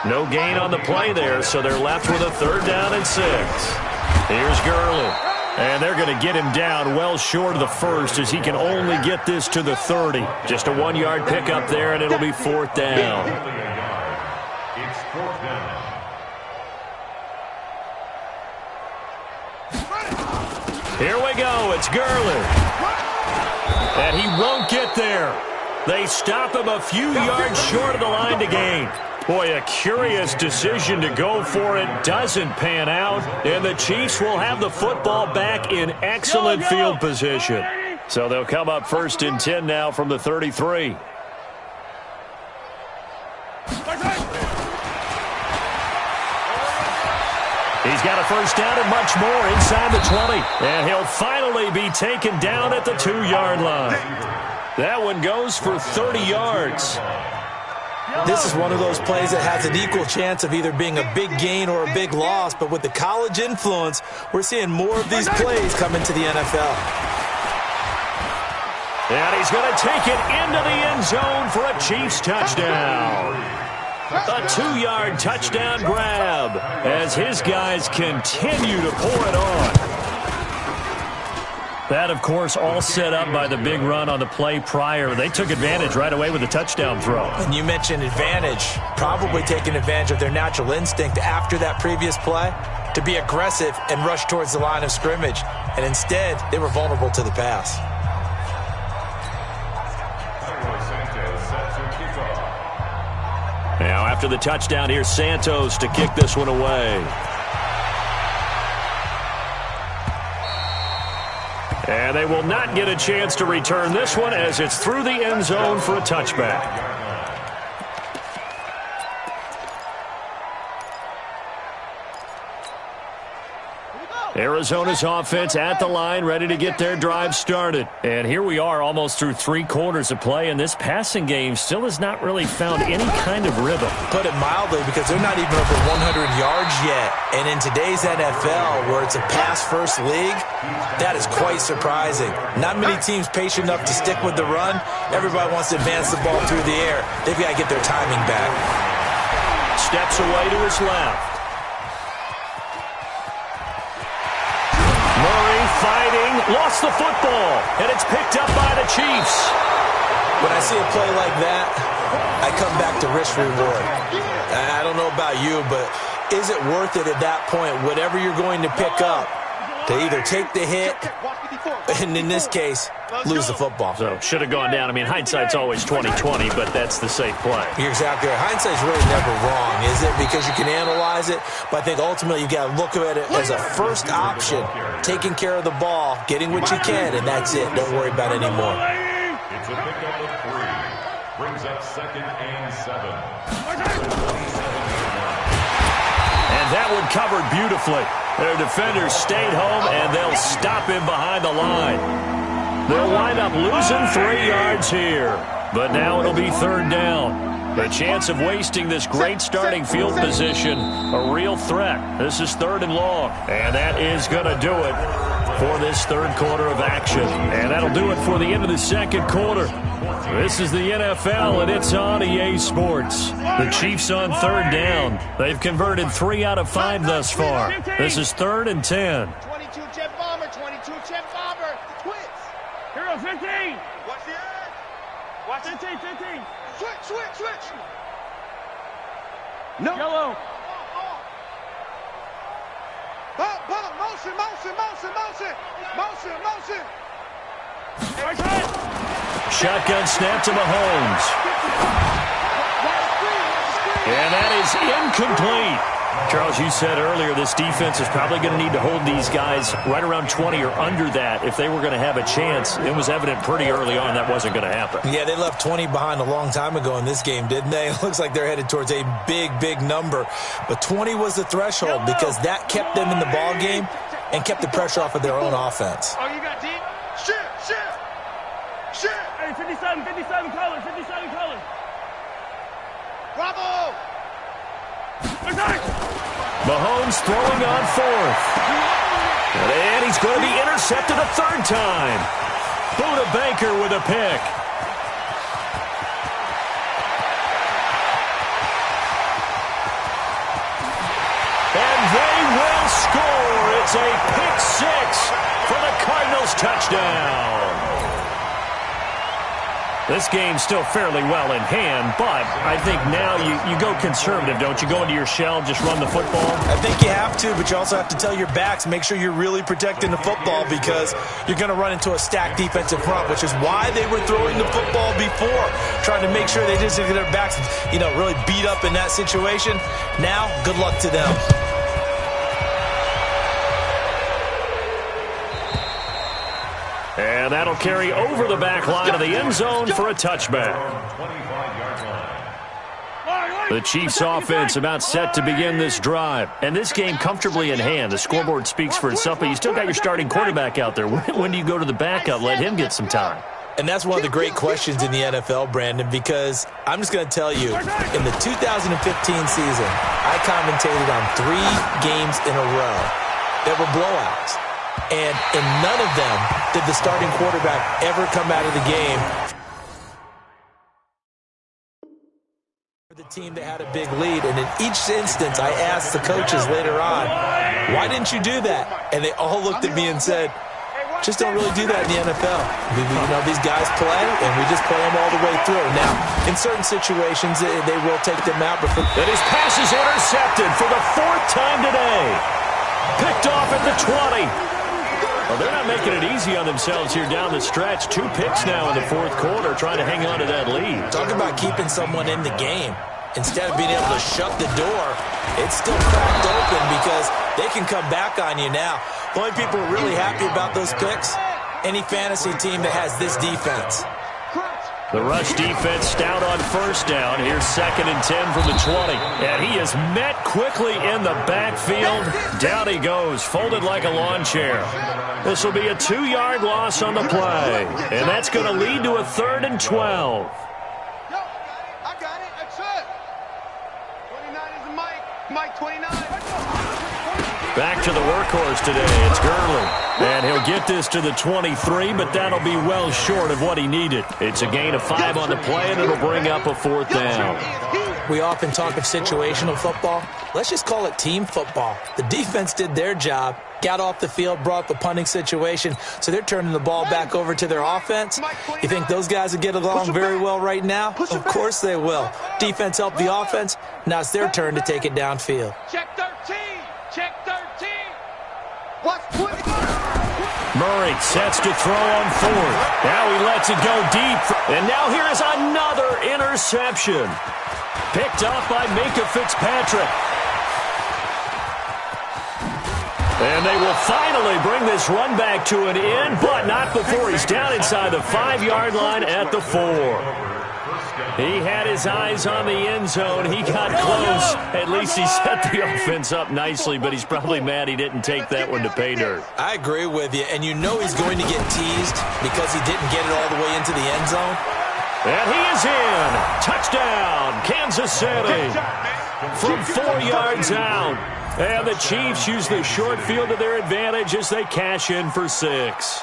No gain on the play there, so they're left with a 3rd down and 6. Here's Gurley. And they're going to get him down well short of the 1st as he can only get this to the 30. Just a 1-yard pickup there, and it'll be 4th down. It's 4th down. Here we go. It's Gurley. And he won't get there. They stop him a few yards short of the line to gain. Boy, a curious decision to go for it. Doesn't pan out. And the Chiefs will have the football back in excellent field position. So they'll come up 1st and 10 now from the 33. He's got a 1st down and much more inside the 20. And he'll finally be taken down at the 2-yard line. That one goes for 30 yards. This is one of those plays that has an equal chance of either being a big gain or a big loss. But with the college influence, we're seeing more of these plays come into the NFL. And he's going to take it into the end zone for a Chiefs touchdown. A 2-yard touchdown grab as his guys continue to pour it on. That, of course, all set up by the big run on the play prior. They took advantage right away with the touchdown throw. And you mentioned advantage, probably taking advantage of their natural instinct after that previous play to be aggressive and rush towards the line of scrimmage. And instead, they were vulnerable to the pass. Now, after the touchdown, here's Santos to kick this one away. And they will not get a chance to return this one as it's through the end zone for a touchback. Arizona's offense at the line, ready to get their drive started. And here we are almost through 3 quarters of play, and this passing game still has not really found any kind of rhythm. Put it mildly, because they're not even over 100 yards yet. And in today's NFL, where it's a pass-first league, that is quite surprising. Not many teams patient enough to stick with the run. Everybody wants to advance the ball through the air. They've got to get their timing back. Steps away to his left. Fighting, lost the football, and it's picked up by the Chiefs. When I see a play like that, I come back to risk-reward. I don't know about you, but is it worth it at that point, whatever you're going to pick up, to either take the hit, and in this case, lose the football? So, should have gone down. I mean, hindsight's always 20/20, but that's the safe play. You're exactly right. Hindsight's really never wrong, is it? Because you can analyze it, but I think ultimately you got to look at it as a first option, taking care of the ball, getting what you can, and that's it. Don't worry about it anymore. It's a pickup of 3. Brings up 2nd and 7. And that one covered beautifully. Their defenders stayed home, and they'll stop him behind the line. They'll wind up losing 3 yards here. But now it'll be 3rd down. The chance of wasting this great starting field position, a real threat. This is 3rd and long. And that is going to do it for this 3rd quarter of action. And that'll do it for the end of the 2nd quarter. This is the NFL, and it's on EA Sports. The Chiefs on 3rd down. They've converted 3 out of 5 thus far. This is 3rd and 10. 22 jet bomber, 22 jet bomber. Twits. Hero 15. Watch the edge. Watch 15, 15. Switch. No. Yellow. Bump. Motion. Shotgun snap to Mahomes. And that is incomplete. Charles, you said earlier this defense is probably going to need to hold these guys right around 20 or under that if they were going to have a chance. It was evident pretty early on that wasn't going to happen. Yeah, they left 20 behind a long time ago in this game, didn't they? It looks like they're headed towards a big, big number. But 20 was the threshold because that kept them in the ball game and kept the pressure off of their own offense. Oh, you got deep? Shift. Hey, 57 colors, 57 colors. Bravo! Mahomes throwing on fourth. And he's going to be intercepted a third time. Buda Baker with a pick. And they will score. It's a pick six for the Cardinals touchdown. This game's still fairly well in hand, but I think now you go conservative, don't you? Go into your shell, just run the football? I think you have to, but you also have to tell your backs, make sure you're really protecting the football because you're going to run into a stacked defensive front, which is why they were throwing the football before, trying to make sure they didn't get their backs, really beat up in that situation. Now, good luck to them. And that'll carry over the back line of the end zone for a touchback. The Chiefs offense about set to begin this drive. And this game comfortably in hand. The scoreboard speaks for itself, but you still got your starting quarterback out there. When do you go to the backup? Let him get some time. And that's one of the great questions in the NFL, Brandon, because I'm just going to tell you, in the 2015 season, I commentated on 3 games in a row that were blowouts. And in none of them did the starting quarterback ever come out of the game. The team that had a big lead, and in each instance, I asked the coaches later on, why didn't you do that? And they all looked at me and said, just don't really do that in the NFL. These guys play, and we just play them all the way through. Now, in certain situations, they will take them out. But his pass is intercepted for the 4th time today. Picked off at the 20. Well, they're not making it easy on themselves here down the stretch. 2 picks now in the 4th quarter, trying to hang on to that lead. Talk about keeping someone in the game. Instead of being able to shut the door, it's still cracked open because they can come back on you now. The only people really happy about those picks, any fantasy team that has this defense. The rush defense stout on first down. Here's 2nd and 10 from the 20. And he is met quickly in the backfield. Down he goes, folded like a lawn chair. This will be a 2-yard loss on the play. And that's going to lead to a 3rd and 12. I got it. That's it. 29 is the Mike 29. Back to the workhorse today. It's Gurley. And he'll get this to the 23, but that'll be well short of what he needed. It's a gain of 5 on the play, and it'll bring up a 4th down. We often talk of situational football. Let's just call it team football. The defense did their job, got off the field, brought up a punting situation, so they're turning the ball back over to their offense. You think those guys will get along very well right now? Of course they will. Defense helped the offense. Now it's their turn to take it downfield. Check 13. Check 13. Watch 20. Murray sets to throw on 4th. Now he lets it go deep. And now here is another interception. Picked off by Minka Fitzpatrick. And they will finally bring this run back to an end, but not before he's down inside the 5-yard line at the 4. He had his eyes on the end zone. He got close. At least he set the offense up nicely, but he's probably mad he didn't take that one to pay dirt. I agree with you, and you know he's going to get teased because he didn't get it all the way into the end zone. And he is in. Touchdown, Kansas City. From 4 yards out. And the Chiefs use the short field to their advantage as they cash in for 6.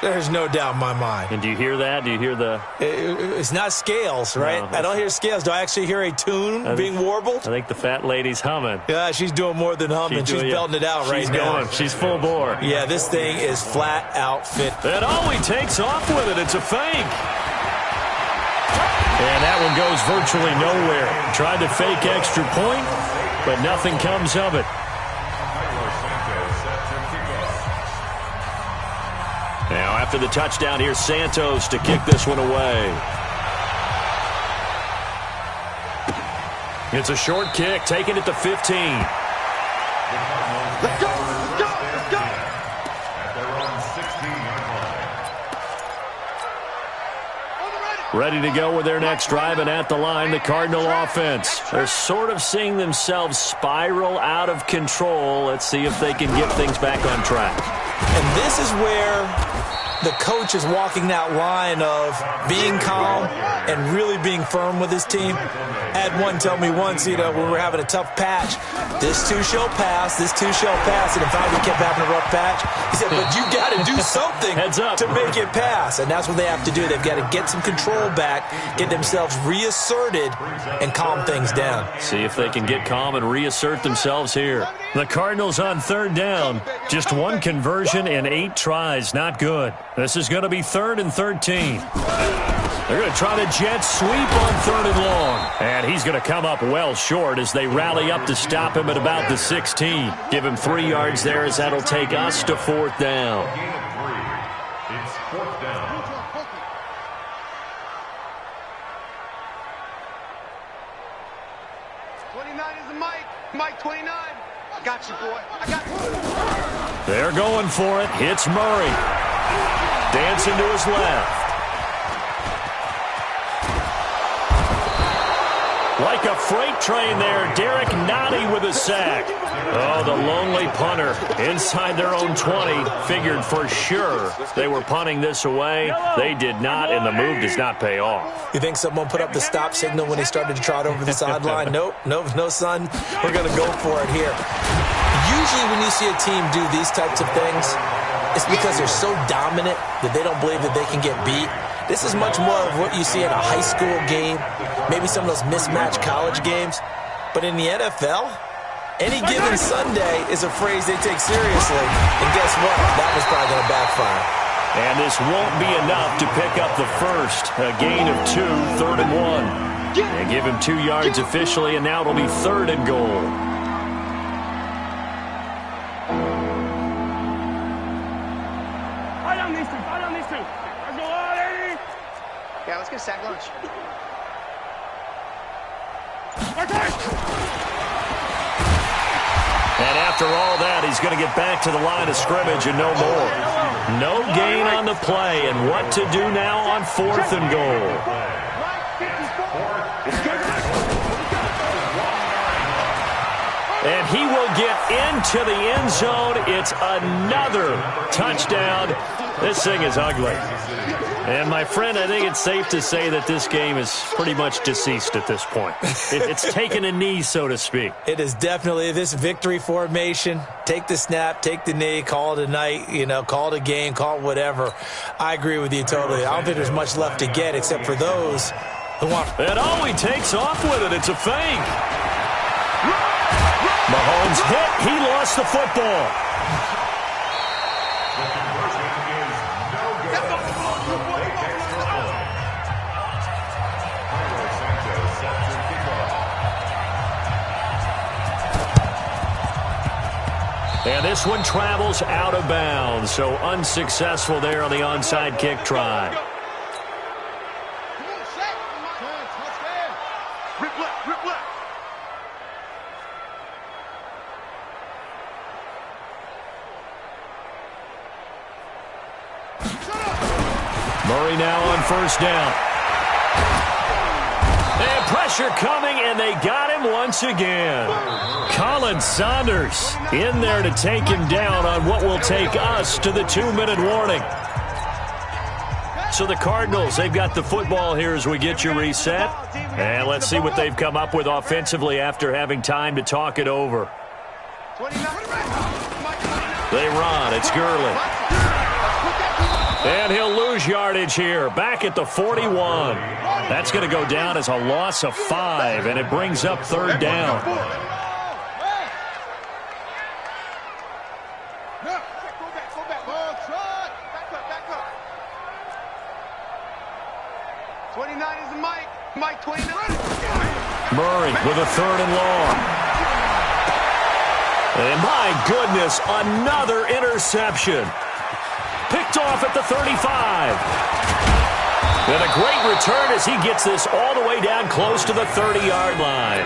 There's no doubt in my mind. And do you hear that? Do you hear the... It's not scales, right? No, I don't hear scales. Do I actually hear a tune being warbled? I think the fat lady's humming. Yeah, she's doing more than humming. She's belting it out right now. She's going. She's full bore. Yeah, this thing is flat out fit. And he takes off with it. It's a fake. And that one goes virtually nowhere. Tried to fake extra point, but nothing comes of it. Now, after the touchdown, here's Santos to kick this one away. It's a short kick, taking it to 15. Let's go, let's go, let's go. At their own 16-yard line. Ready to go with their next drive, and at the line, the Cardinal offense. They're sort of seeing themselves spiral out of control. Let's see if they can get things back on track. And this is where the coach is walking that line of being calm and really being firm with his team. I had one tell me once, when we were having a tough patch, this too shall pass, this too shall pass, and in fact we kept having a rough patch. He said, but you got to do something Heads up. to make it pass, and that's what they have to do. They've got to get some control back, get themselves reasserted, and calm things down. See if they can get calm and reassert themselves here. The Cardinals on third down. Just one conversion in 8 tries. Not good. This is going to be 3rd and 13. They're going to try the jet sweep on 3rd and long. And he's going to come up well short as they rally up to stop him at about the 16. Give him 3 yards there as that'll take us to 4th down. Gain of 3. It's 4th down. Mike 29. I got you, boy. I got you. They're going for it. Hits Murray. Dancing to his left. Like a freight train there, Derek Nottie with a sack. Oh, the lonely punter inside their own 20 figured for sure they were punting this away. They did not, and the move does not pay off. You think someone put up the stop signal when he started to trot over the sideline? Nope, no, son. We're going to go for it here. Usually when you see a team do these types of things, it's because they're so dominant that they don't believe that they can get beat. This is much more of what you see in a high school game, maybe some of those mismatched college games. But in the NFL, any given Sunday is a phrase they take seriously. And guess what? That was probably going to backfire. And this won't be enough to pick up the first. A gain of 2, 3rd and 1. And give him 2 yards officially, and now it'll be 3rd and goal. Yeah, let's get sack lunch. And after all that, he's going to get back to the line of scrimmage and no more. No gain on the play, and what to do now on 4th and goal. And he will get into the end zone. It's another touchdown. This thing is ugly. And, my friend, I think it's safe to say that this game is pretty much deceased at this point. It's taken a knee, so to speak. It is definitely this victory formation. Take the snap, take the knee, call it a night, call it a game, call it whatever. I agree with you totally. I don't think there's much left to get except for those who want. And he takes off with it. It's a fake. Mahomes hit. He lost the football. And this one travels out of bounds, so unsuccessful there on the onside kick try. Rip left, rip left. Murray now on 1st down. And pressure coming, and they got him once again. Colin Saunders in there to take him down on what will take us to the 2-minute warning. So the Cardinals, they've got the football here as we get you reset. And let's see what they've come up with offensively after having time to talk it over. They run. It's Gurley. And he'll lose yardage here. Back at the 41. That's going to go down as a loss of 5, and it brings up 3rd down. Mike 29. Murray with a 3rd and long. And my goodness, another interception. Picked off at the 35. And a great return as he gets this all the way down close to the 30-yard line.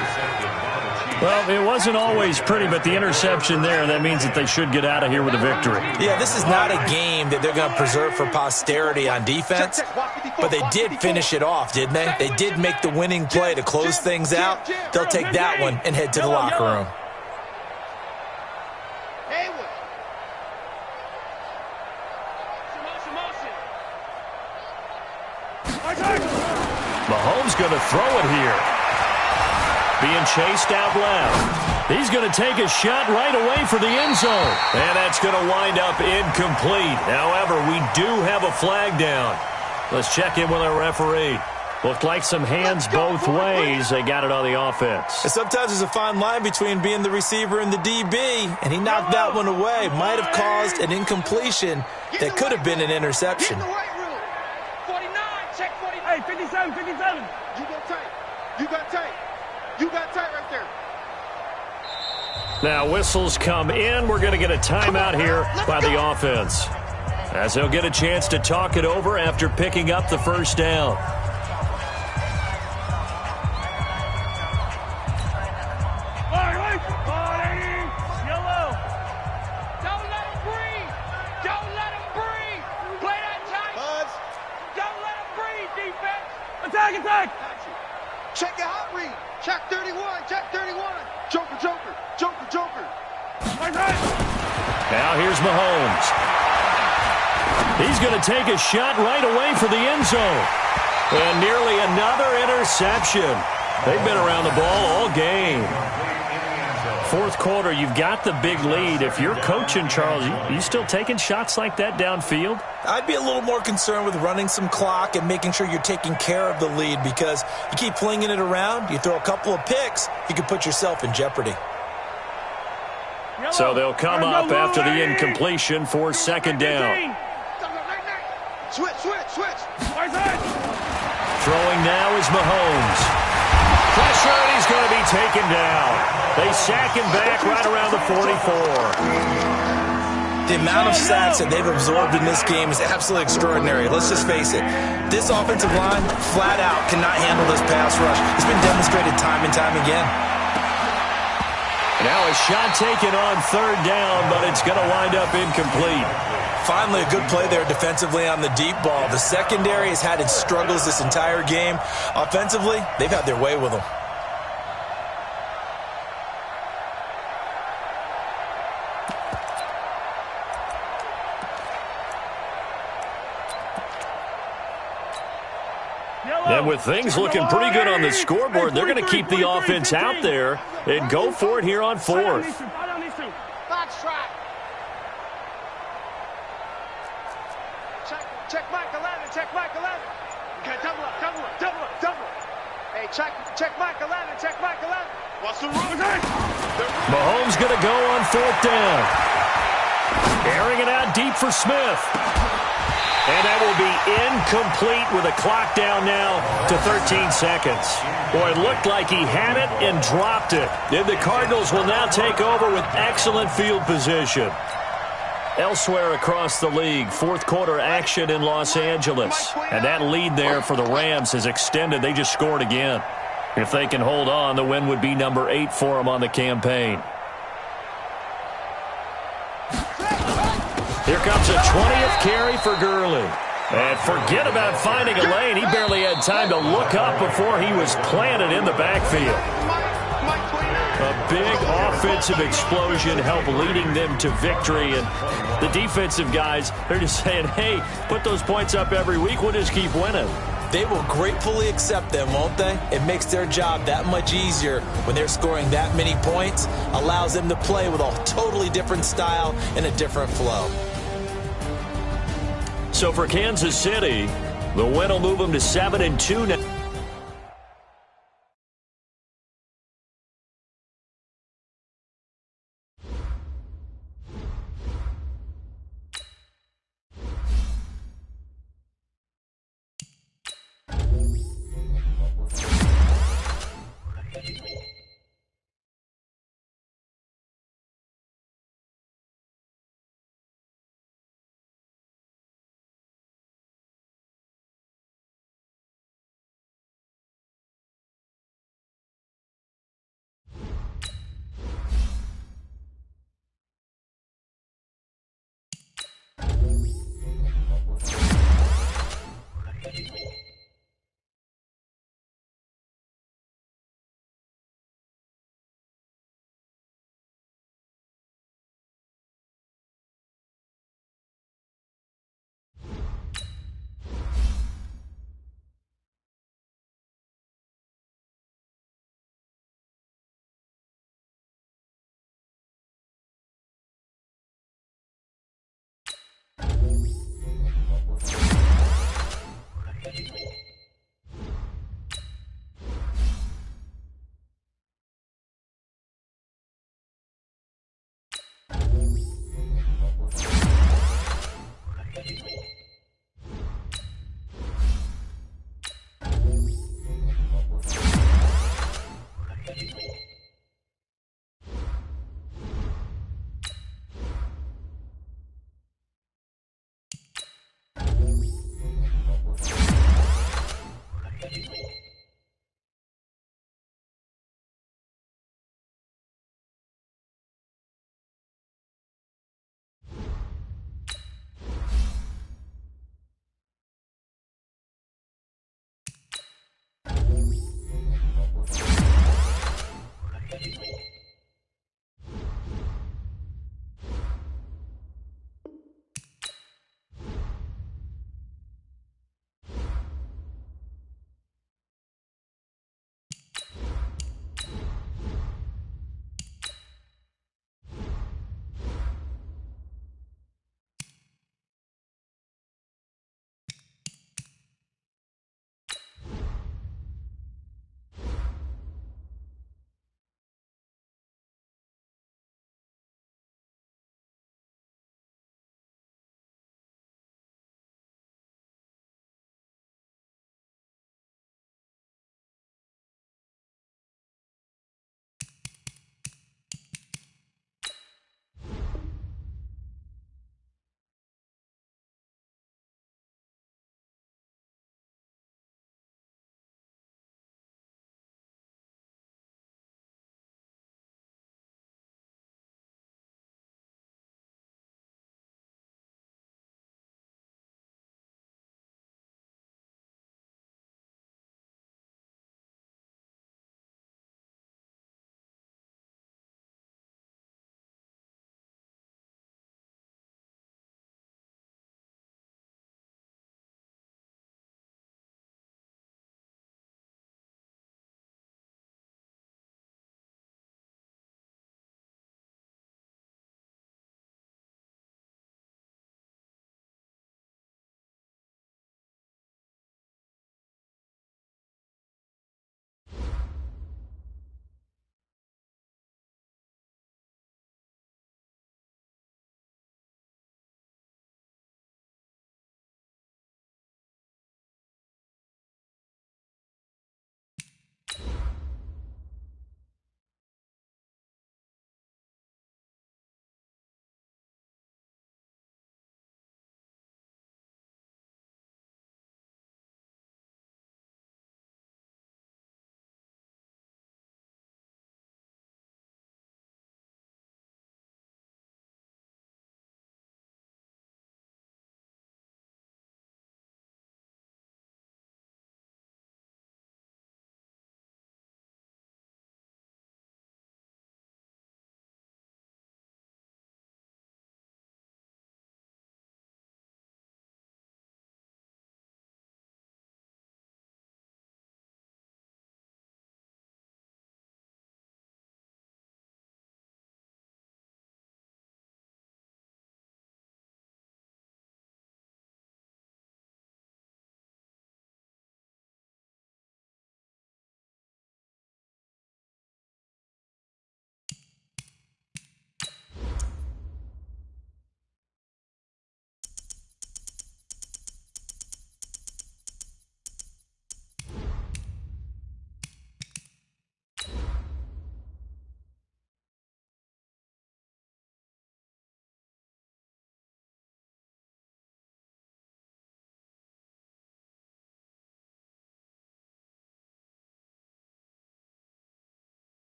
Well, it wasn't always pretty, but the interception there, that means that they should get out of here with a victory. Yeah, this is not a game that they're going to preserve for posterity on defense, but they did finish it off, didn't they? They did make the winning play to close things out. They'll take that one and head to the locker room. Mahomes going to throw it here. Being chased out left. He's going to take a shot right away for the end zone. And that's going to wind up incomplete. However, we do have a flag down. Let's check in with our referee. Looked like some hands both ways. They got it on the offense. And sometimes there's a fine line between being the receiver and the DB, and he knocked that one away. Might have caused an incompletion that could have been an interception. 49, check 49. Hey, 57, 57. You go tight. You got tight. You got tight right there. Now whistles come in. We're going to get a timeout here by the offense, as they'll get a chance to talk it over after picking up the first down. Attack! Check your hot read. Check 31. Check 31. Joker, Joker, Joker, Joker. Now here's Mahomes. He's going to take a shot right away for the end zone. And nearly another interception. They've been around the ball all game. Fourth quarter, you've got the big lead. If you're coaching, Charles, you still taking shots like that downfield? I'd be a little more concerned with running some clock and making sure you're taking care of the lead, because you keep flinging it around, you throw a couple of picks, you can put yourself in jeopardy. So they'll come up after the incompletion for second down. Switch. Throwing now is Mahomes. Pressure, and he's going to be taken down. They sack him back right around the 44. The amount of sacks that they've absorbed in this game is absolutely extraordinary. Let's just face it. This offensive line, flat out, cannot handle this pass rush. It's been demonstrated time and time again. Now a shot taken on third down, but it's going to wind up incomplete. Finally, a good play there defensively on the deep ball. The secondary has had its struggles this entire game. Offensively, they've had their way with them. And with things looking pretty good on the scoreboard, they're going to keep the offense out there and go for it here on fourth. Check Mike 11. Check Mike 11. Okay, double up. Hey, check Mike 11. Check Mike 11. What's the run? Mahomes going to go on fourth down. Airing it out deep for Smith. And that will be incomplete with a clock down now to 13 seconds. Boy, it looked like he had it and dropped it. And the Cardinals will now take over with excellent field position. Elsewhere across the league, fourth quarter action in Los Angeles. And that lead there for the Rams has extended. They just scored again. If they can hold on, the win would be number 8 for them on the campaign. Here comes a 20th carry for Gurley. And forget about finding a lane. He barely had time to look up before he was planted in the backfield. A big offensive explosion helped leading them to victory. And the defensive guys, they're just saying, hey, put those points up every week. We'll just keep winning. They will gratefully accept them, won't they? It makes their job that much easier when they're scoring that many points. Allows them to play with a totally different style and a different flow. So for Kansas City, the win will move them to 7-2 now.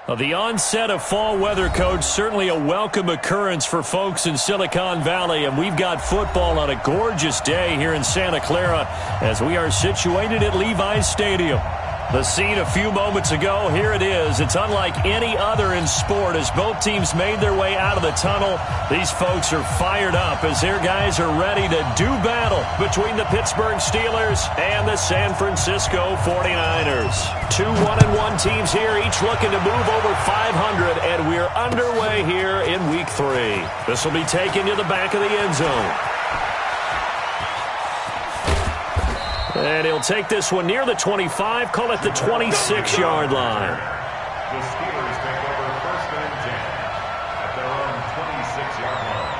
Well, the onset of fall weather, Coach, certainly a welcome occurrence for folks in Silicon Valley, and we've got football on a gorgeous day here in Santa Clara as we are situated at Levi's Stadium. The scene a few moments ago, here it is. It's unlike any other in sport as both teams made their way out of the tunnel. These folks are fired up as their guys are ready to do battle between the Pittsburgh Steelers and the San Francisco 49ers. Two 1-1 teams here, each looking to move over 500, and we're underway here in Week 3. This will be taken to the back of the end zone. And he'll take this one near the 25, call it the 26-yard line. The Steelers take over 1st and 10 at their own 26-yard line.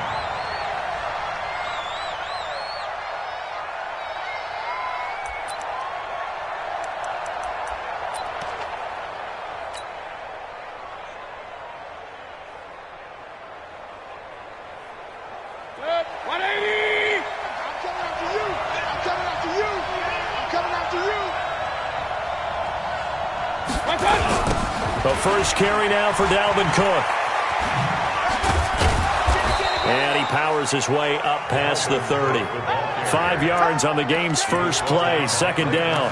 Good. 180! I'm coming after you! I'm coming after you! I'm coming after you! My touch! The first carry now for Dalvin Cook. And he powers his way up past the 30. 5 yards on the game's first play, 2nd down.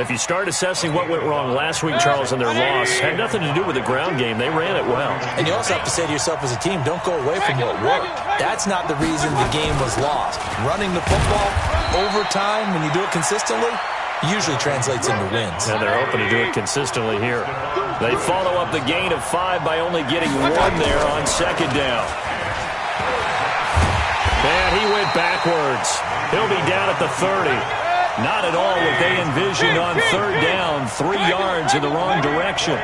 If you start assessing what went wrong last week, Charles, in their loss, had nothing to do with the ground game. They ran it well. And you also have to say to yourself as a team, don't go away from what worked. That's not the reason the game was lost. Running the football over time, when you do it consistently, usually translates into wins. And they're hoping to do it consistently here. They follow up the gain of 5 by only getting 1 there on 2nd down. And he went backwards. He'll be down at the 30. Not at all what they envisioned on 3rd down. 3 yards in the wrong direction.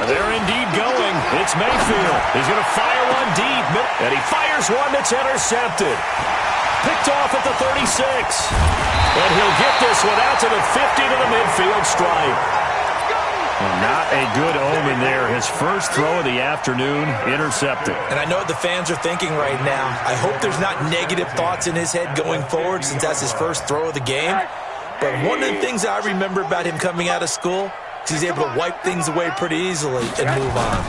They're indeed going. It's Mayfield. He's going to fire one deep. And he fires one that's intercepted. Picked off at the 36. And he'll get this one out to the 50 to the midfield stripe. Not a good omen there. His first throw of the afternoon, intercepted. And I know what the fans are thinking right now. I hope there's not negative thoughts in his head going forward since that's his first throw of the game. But one of the things I remember about him coming out of school is he's able to wipe things away pretty easily and move on.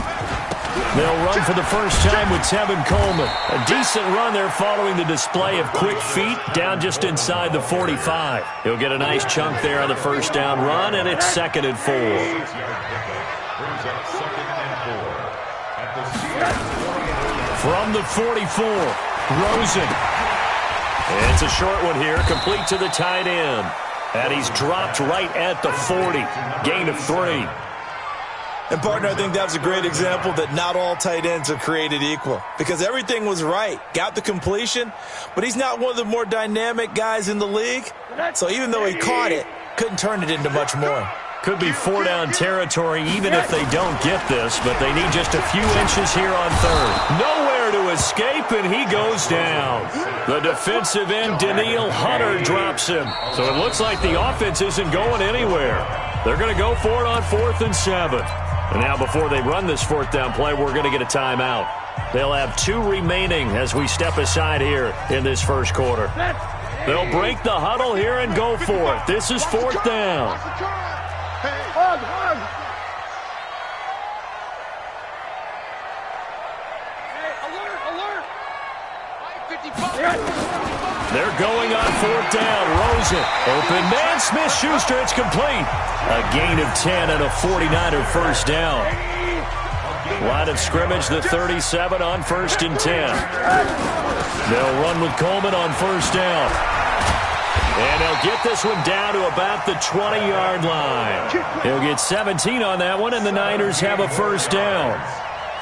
They'll run for the first time with Tevin Coleman. A decent run there following the display of quick feet down just inside the 45. He'll get a nice chunk there on the first down run, and it's 2nd and 4. From the 44, Rosen. It's a short one here, complete to the tight end. And he's dropped right at the 40. Gain of 3. And, partner, I think that was a great example that not all tight ends are created equal because everything was right. Got the completion, but he's not one of the more dynamic guys in the league. So even though he caught it, couldn't turn it into much more. Could be 4-down territory even if they don't get this, but they need just a few inches here on 3rd. Nowhere to escape, and he goes down. The defensive end, Danielle Hunter, drops him. So it looks like the offense isn't going anywhere. They're going to go for it on 4th and 7. And now before they run this 4th down play, we're going to get a timeout. They'll have 2 remaining as we step aside here in this first quarter. They'll break the huddle here and go for it. This is 4th down. They're going on 4th down. Rosen. Open man. Smith-Schuster. It's complete. A gain of 10 and a 49er first down. Line of scrimmage, the 37 on 1st and 10. They'll run with Coleman on 1st down. And they'll get this one down to about the 20-yard line. He'll get 17 on that one, and the Niners have a first down.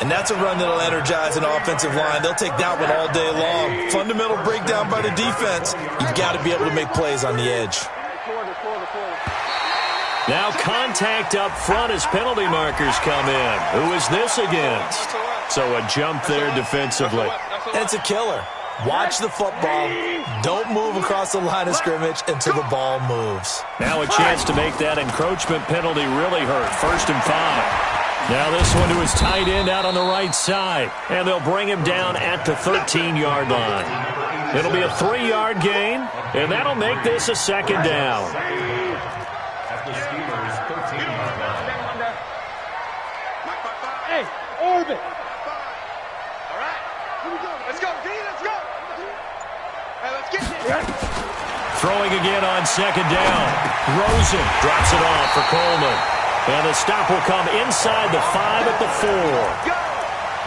And that's a run that'll energize an offensive line. They'll take that one all day long. Fundamental breakdown by the defense. You've got to be able to make plays on the edge. Now contact up front as penalty markers come in. Who is this against? So a jump there defensively. And it's a killer. Watch the football. Don't move across the line of scrimmage until the ball moves. Now a chance to make that encroachment penalty really hurt. 1st and 5. Now this one to his tight end out on the right side. And they'll bring him down at the 13-yard line. It'll be a 3-yard gain, and that'll make this a second down. At the Steelers' 13-yard line. Hey, orbit. All right. Here we go. Let's go, D. Let's go. Hey, let's get this. Throwing again on second down. Rosen drops it off for Coleman. And the stop will come inside the 5 at the 4.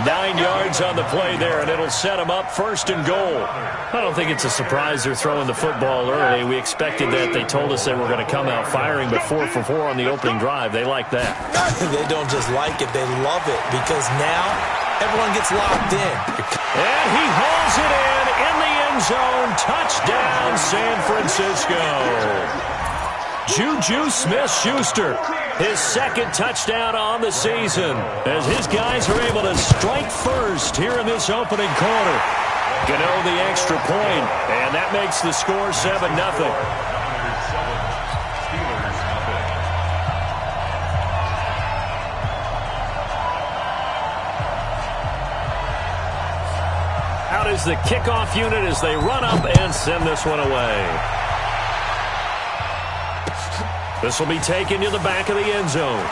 9 yards on the play there, and it'll set them up first and goal. I don't think it's a surprise they're throwing the football early. We expected that. They told us they were going to come out firing, but 4 for 4 on the opening drive. They like that. They don't just like it, they love it, because now everyone gets locked in. And he hauls it in the end zone. Touchdown, San Francisco. Juju Smith-Schuster, his second touchdown on the season, as his guys are able to strike first here in this opening quarter. Gano the extra point, and that makes the score 7-0. Out is the kickoff unit as they run up and send this one away. This will be taken to the back of the end zone.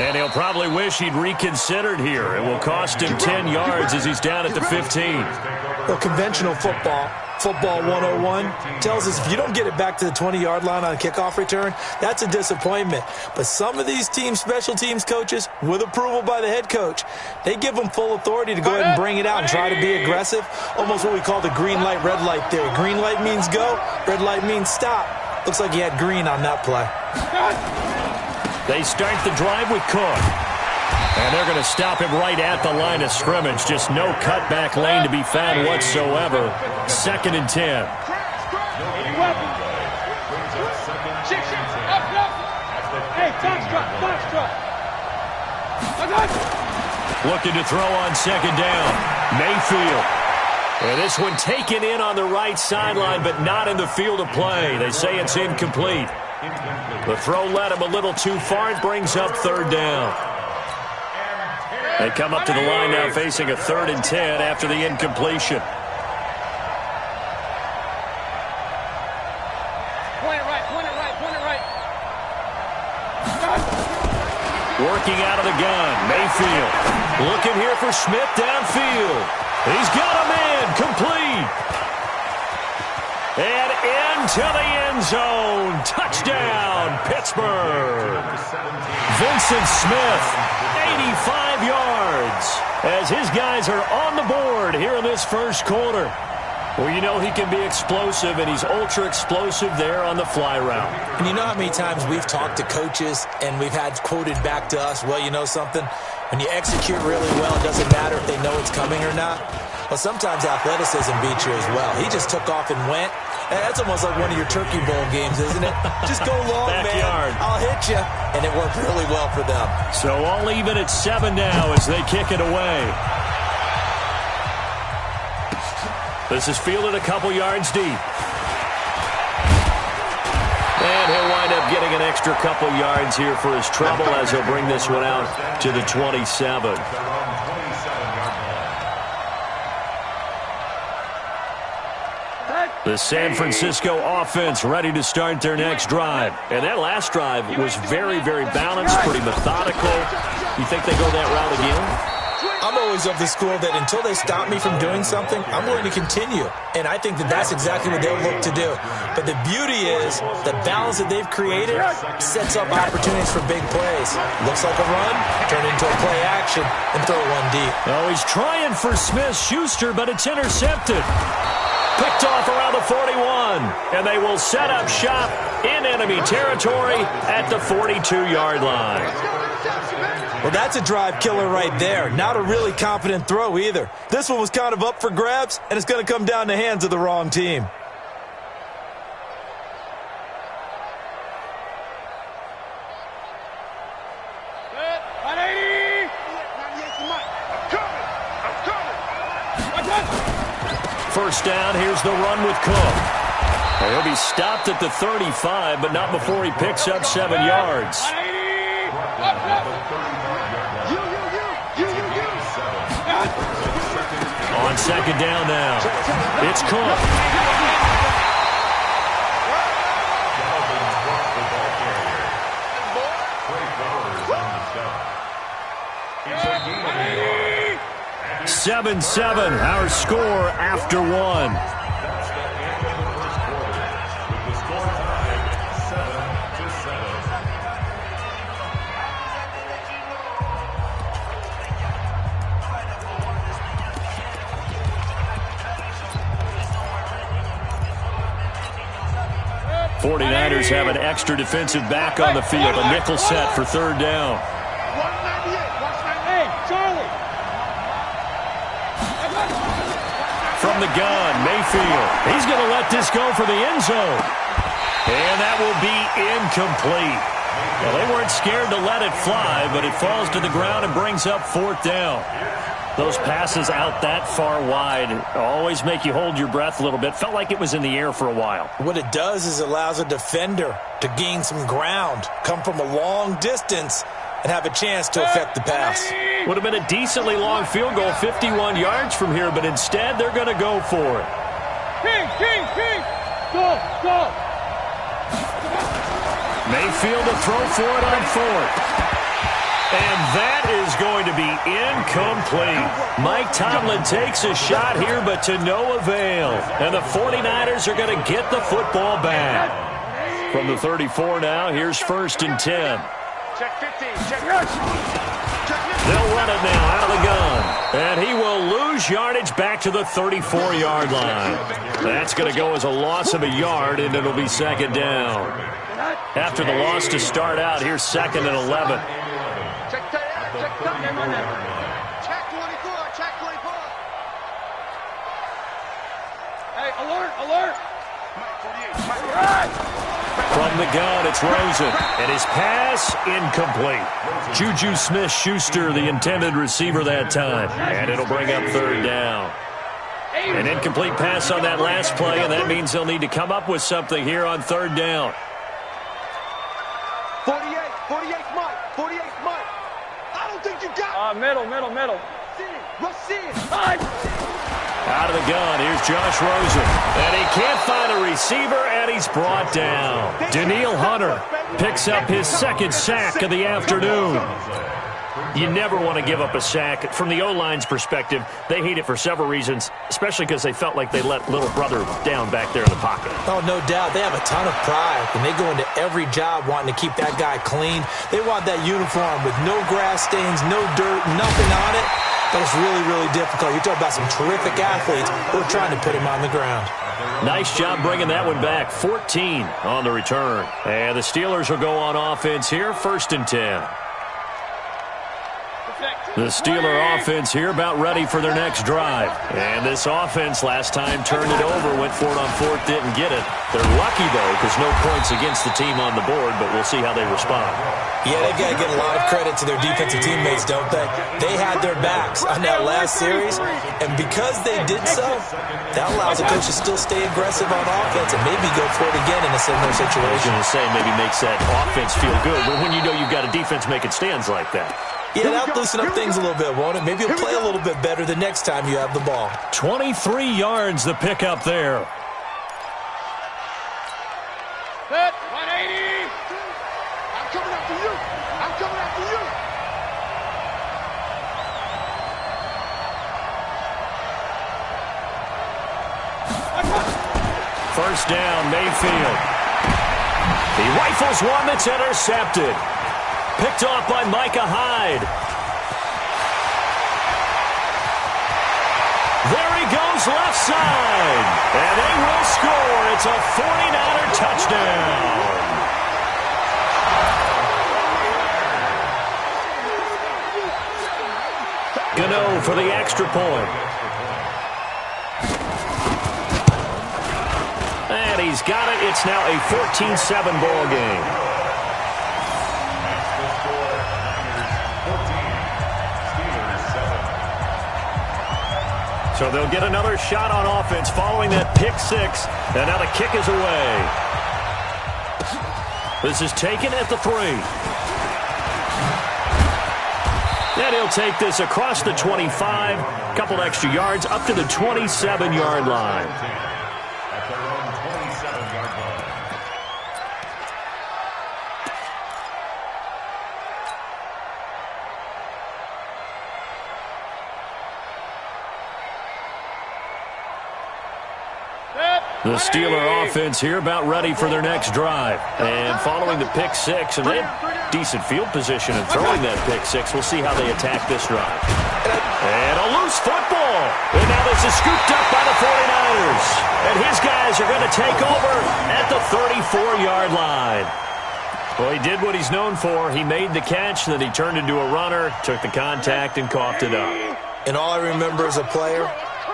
And he'll probably wish he'd reconsidered here. It will cost him 10 yards as he's down at the 15. Well, conventional football 101, tells us if you don't get it back to the 20-yard line on a kickoff return, that's a disappointment. But some of these special teams coaches, with approval by the head coach, they give them full authority to go ahead and bring it out and try to be aggressive. Almost what we call the green light, red light theory. Green light means go, red light means stop. Looks like he had green on that play. They start the drive with Cook. And they're going to stop him right at the line of scrimmage. Just no cutback lane to be found whatsoever. 2nd and 10. Looking to throw on second down. Mayfield. And this one taken in on the right sideline, but not in the field of play. They say it's incomplete. The throw led him a little too far. It brings up 3rd down. They come up to the line now facing a 3rd and 10 after the incompletion. Point it right. Working out of the gun, Mayfield. Looking here for Smith downfield. He's got a man, complete. And into the end zone. Touchdown, Pittsburgh. Vincent Smith, 85 yards, as his guys are on the board here in this first quarter. Well, you know he can be explosive, and he's ultra-explosive there on the fly route. And you know how many times we've talked to coaches and we've had quoted back to us, well, you know something? When you execute really well, it doesn't matter if they know it's coming or not. Well, sometimes athleticism beats you as well. He just took off and went. That's almost like one of your Turkey Bowl games, isn't it? Just go long, Backyard. man. I'll hit you. And it worked really well for them. So all even at 7 now as they kick it away. This is fielded a couple yards deep. And he'll wind up getting an extra couple yards here for his trouble as he'll bring this one out to the 27. The San Francisco offense ready to start their next drive. And that last drive was very, very balanced, pretty methodical. You think they go that route again? I'm always of the school that until they stop me from doing something, I'm going to continue. And I think that that's exactly what they'll look to do. But the beauty is the balance that they've created sets up opportunities for big plays. Looks like a run, turn into a play action, and throw one deep. Oh, he's trying for Smith-Schuster, but it's intercepted. Picked off around the 41, and they will set up shop in enemy territory at the 42-yard line. Well, that's a drive killer right there. Not a really confident throw either. This one was kind of up for grabs, and it's going to come down the hands of the wrong team. First down, here's the run with Cook. He'll be stopped at the 35, but not before he picks up 7 yards. second down now. It's Cook. It's a game of 7-7, our score after one. That's the end of the first quarter, with the score tied 7-7. 49ers have an extra defensive back on the field, a nickel set for third down. 198. Watch that. Hey, Charlie. From the gun, Mayfield. He's going to let this go for the end zone. And that will be incomplete. Well, they weren't scared to let it fly, but it falls to the ground and brings up fourth down. Those passes out that far wide always make you hold your breath a little bit. Felt like it was in the air for a while. What it does is it allows a defender to gain some ground, come from a long distance, and have a chance to affect the pass. Would have been a decently long field goal, 51 yards from here, but instead they're going to go for it. King. Go. Mayfield to throw for it on fourth. And that is going to be incomplete. Mike Tomlin takes a shot here, but to no avail. And the 49ers are going to get the football back. From the 34 now, here's 1st and 10. Check 15. Check. They'll run it now out of the gun. And he will lose yardage back to the 34-yard line. That's going to go as a loss of a yard, and it'll be second down. After the loss to start out, here's 2nd and 11. Check 24. Check 24. Hey, alert. From the gun, it's Rosen. And his pass, incomplete. Juju Smith-Schuster, the intended receiver that time. And it'll bring up third down. An incomplete pass on that last play, and that means they'll need to come up with something here on third down. 48 Mike. I don't think you got it. Middle. Rush in. Out of the gun, here's Josh Rosen. And he can't find a receiver, and he's brought down. Daniil Hunter picks up his second sack of the afternoon. You never want to give up a sack. From the O-line's perspective, they hate it for several reasons, especially because they felt like they let little brother down back there in the pocket. Oh, no doubt. They have a ton of pride, and they go into every job wanting to keep that guy clean. They want that uniform with no grass stains, no dirt, nothing on it. But it's really, really difficult. You're talking about some terrific athletes who are trying to put him on the ground. Nice job bringing that one back. 14 on the return. And the Steelers will go on offense here, 1st and 10. The Steeler offense here about ready for their next drive. And this offense last time turned it over, went for it on fourth, didn't get it. They're lucky, though, because no points against the team on the board, but we'll see how they respond. Yeah, they've got to get a lot of credit to their defensive teamates, don't they? They had their backs on that last series, and because they did so, that allows the coach to still stay aggressive on offense and maybe go for it again in a similar I was situation. going to say maybe makes that offense feel good, but when you know you've got a defense making stands like that. Yeah, that'll loosen up things a little bit, won't it? Maybe you'll play a little bit better the next time you have the ball. 23 yards the pickup there. Set. 180. I'm coming after you. First down, Mayfield. He rifles one that's intercepted. Picked off by Micah Hyde. There he goes left side. And they will score. It's a 49er touchdown. Gano for the extra point. And he's got it. It's now a 14-7 ball game. So they'll get another shot on offense following that pick six. And now the kick is away. This is taken at the 3. And he'll take this across the 25, a couple extra yards up to the 27-yard line. At their own 27-yard line. The Steeler offense here about ready for their next drive. And following the pick six, and they had decent field position in throwing that pick six. We'll see how they attack this drive. And a loose football. And now this is scooped up by the 49ers. And his guys are going to take over at the 34-yard line. Well, he did what he's known for. He made the catch, then he turned into a runner, took the contact, and coughed it up. And all I remember as a player,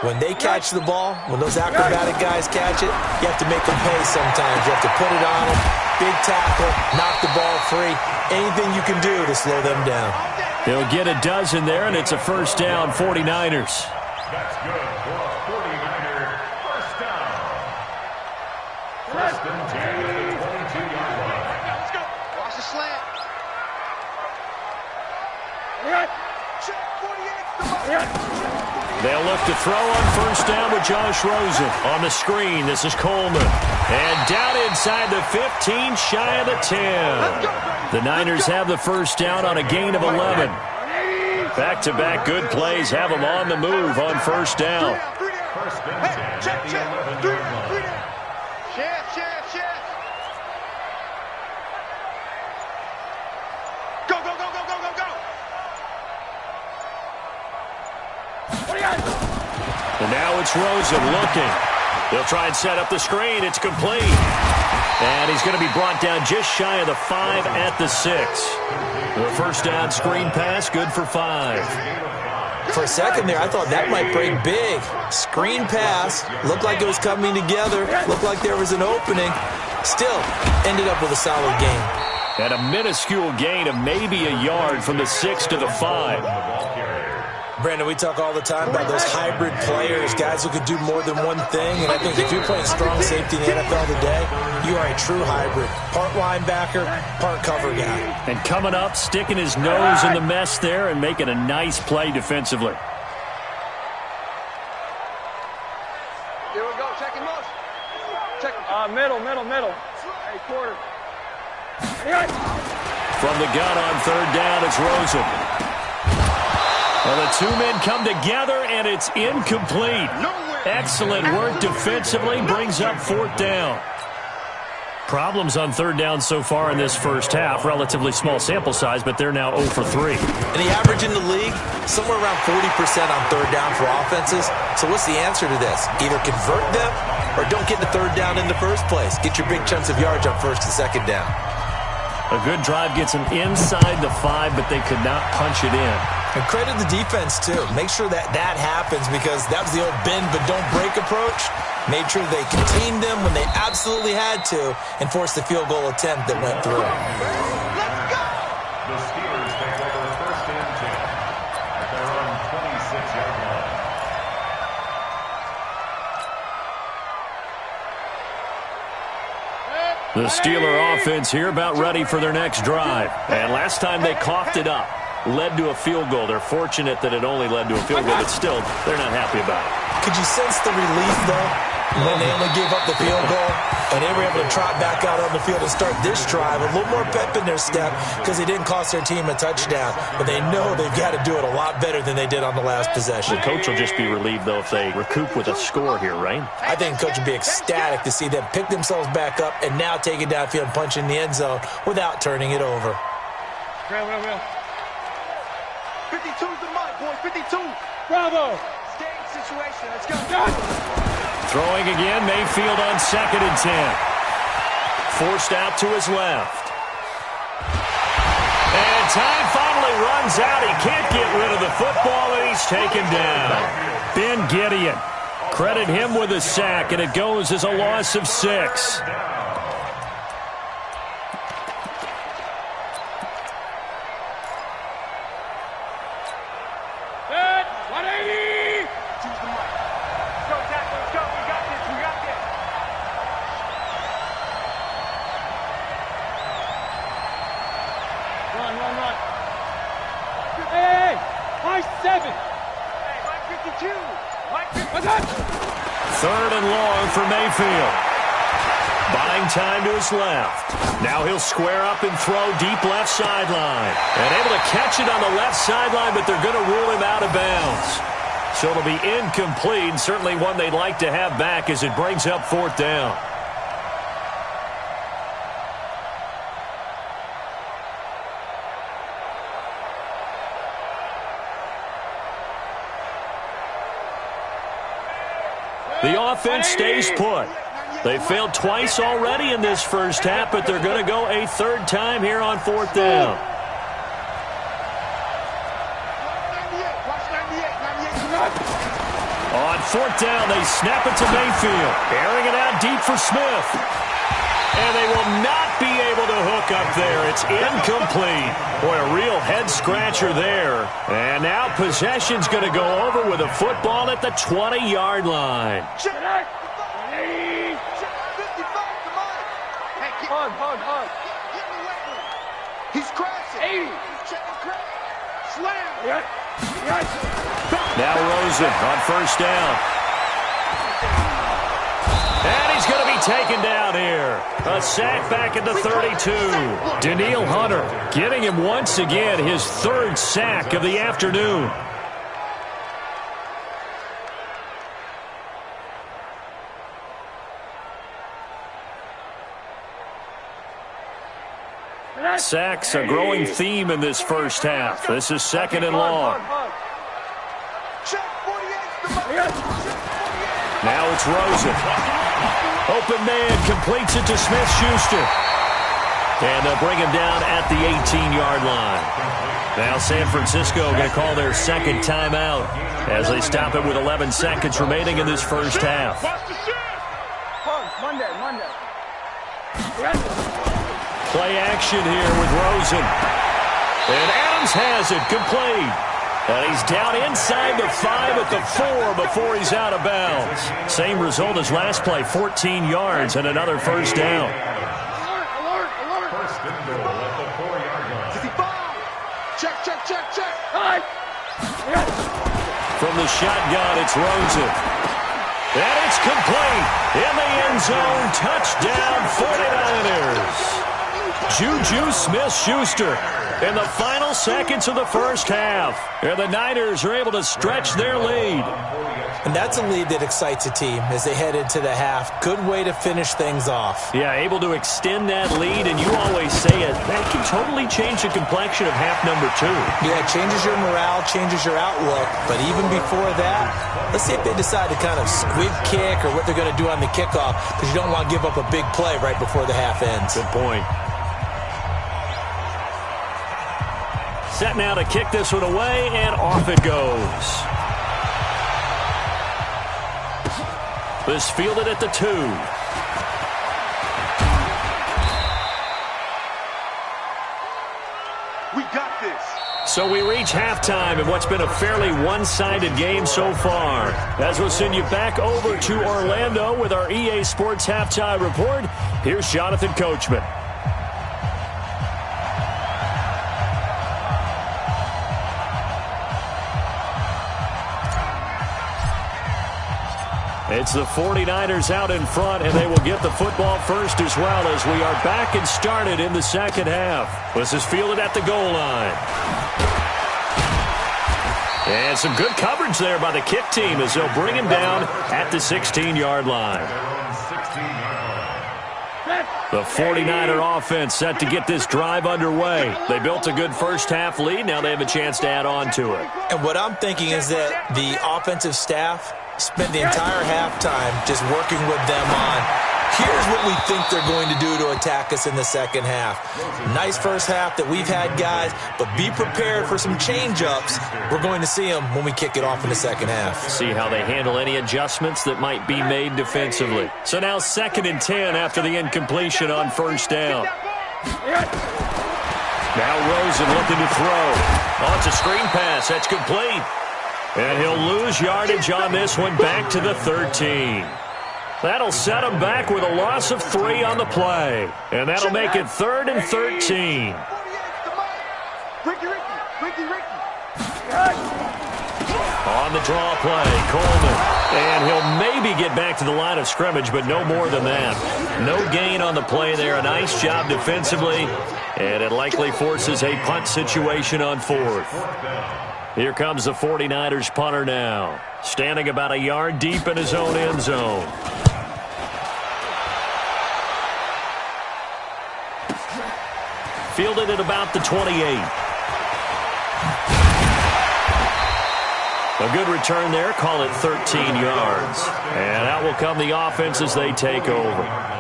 when they catch the ball, when those acrobatic guys catch it, you have to make them pay sometimes. You have to put it on them, big tackle, knock the ball free, anything you can do to slow them down. They'll get a dozen there, and it's a first down, 49ers. That's good for a 49er first down. First and 10 at the 22-yard line. Let's go. Watch the slant. Check 48. They'll look to throw on first down with Josh Rosen. On the screen, this is Coleman. And down inside the 15, shy of the 10. The Niners have the first down on a gain of 11. Back-to-back good plays have them on the move on first down. First and 10 at the 11-yard line. Shift. Go. And now it's Rosen looking. They'll try and set up the screen. It's complete. And he's going to be brought down just shy of the 5 at the 6. The first down screen pass, good for 5. For a second there, I thought that might break big. Screen pass, looked like it was coming together, looked like there was an opening. Still, ended up with a solid gain. And a minuscule gain of maybe a yard from the 6 to the 5. Brandon, we talk all the time about those hybrid players, guys who could do more than one thing. And I think if you're playing strong safety in the NFL today, you are a true hybrid. Part linebacker, part cover guy. And coming up, sticking his nose in the mess there and making a nice play defensively. Here we go. Check and motion. Check. Middle. Hey, quarter. From the gun on third down, it's Rosen. Well, the two men come together, and it's incomplete. Excellent work defensively, brings up fourth down. Problems on third down so far in this first half. Relatively small sample size, but they're now 0 for 3. And the average in the league, somewhere around 40% on third down for offenses. So what's the answer to this? Either convert them or don't get the third down in the first place. Get your big chunks of yards on first and second down. A good drive gets them inside the 5, but they could not punch it in. And credit the defense, too. Make sure that happens because that was the old bend but don't break approach. Made sure they contained them when they absolutely had to and forced the field goal attempt that went through. The Steelers take over first and 10 at their own 26-yard line. The Steeler offense here about ready for their next drive. And last time they coughed it up. Led to a field goal. They're fortunate that it only led to a field goal, but still, they're not happy about it. Could you sense the relief, though, when they only gave up the field goal and they were able to trot back out on the field and start this drive? A little more pep in their step because they didn't cost their team a touchdown, but they know they've got to do it a lot better than they did on the last possession. The coach will just be relieved, though, if they recoup with a score here, right? I think the coach would be ecstatic to see them pick themselves back up and now take it downfield and punch in the end zone without turning it over. Real. 52's the mark, boys. 52. Bravo. Game situation. Let's go. Throwing again, Mayfield on 2nd and 10. Forced out to his left. And time finally runs out. He can't get rid of the football, and he's taken down. Ben Gideon. Credit him with a sack, and it goes as a loss of 6. Hey! Third and long for Mayfield. Buying time to his left. Now he'll square up and throw deep left sideline. And able to catch it on the left sideline, but they're going to rule him out of bounds. So it'll be incomplete, and certainly one they'd like to have back as it brings up fourth down. The offense stays put. They failed twice already in this first half, but they're going to go a third time here on fourth down. On fourth down, they snap it to Mayfield. Airing it out deep for Smith. And they will not be able to hook up there. It's incomplete. Boy, a real head-scratcher there. And now possession's going to go over with a football at the 20-yard line. Hug. He's crashing. 80. Slam. Now Rosen on first down. And he's going to be taken down here. A sack back at the 32. Daniil Hunter getting him once again his third sack of the afternoon. Sacks, a growing theme in this first half. This is second and long. Now it's Rosen. Open man completes it to Smith-Schuster. And they'll bring him down at the 18-yard line. Now San Francisco going to call their second timeout as they stop it with 11 seconds remaining in this first half. Monday. Play action here with Rosen. And Adams has it complete. And he's down inside the 5 at the 4 before he's out of bounds. Same result as last play, 14 yards and another first down. Alert. First and goal at the 4-yard line. Check. From the shotgun, it's Rosen. And it's complete. In the end zone, touchdown 49ers. Juju Smith-Schuster in the final seconds of the first half. And the Niners are able to stretch their lead. And that's a lead that excites a team as they head into the half. Good way to finish things off. Yeah, able to extend that lead, and you always say it, that can totally change the complexion of half number 2. Yeah, it changes your morale, changes your outlook. But even before that, let's see if they decide to kind of squib kick or what they're going to do on the kickoff, because you don't want to give up a big play right before the half ends. Good point. Set now to kick this one away, and off it goes. This fielded at the 2. We got this. So we reach halftime in what's been a fairly one-sided game so far. As we'll send you back over to Orlando with our EA Sports Halftime Report, here's Jonathan Coachman. It's the 49ers out in front, and they will get the football first as well as we are back and started in the second half. This is fielded at the goal line. And some good coverage there by the kick team as they'll bring him down at the 16-yard line. The 49er offense set to get this drive underway. They built a good first half lead. Now they have a chance to add on to it. And what I'm thinking is that the offensive staff spent the entire halftime just working with them on, here's what we think they're going to do to attack us in the second half. Nice first half that we've had, guys, but be prepared for some change-ups. We're going to see them when we kick it off in the second half. See how they handle any adjustments that might be made defensively. So now 2nd and 10 after the incompletion on first down. Now Rosen looking to throw. Oh, it's a screen pass. That's complete. And he'll lose yardage on this one back to the 13. That'll set him back with a loss of 3 on the play. And that'll make it 3rd and 13. On the draw play, Coleman. And he'll maybe get back to the line of scrimmage, but no more than that. No gain on the play there. A nice job defensively, and it likely forces a punt situation on fourth. Here comes the 49ers punter now, standing about a yard deep in his own end zone. Fielded at about the 28. A good return there. Call it 13 yards. And out will come the offense as they take over.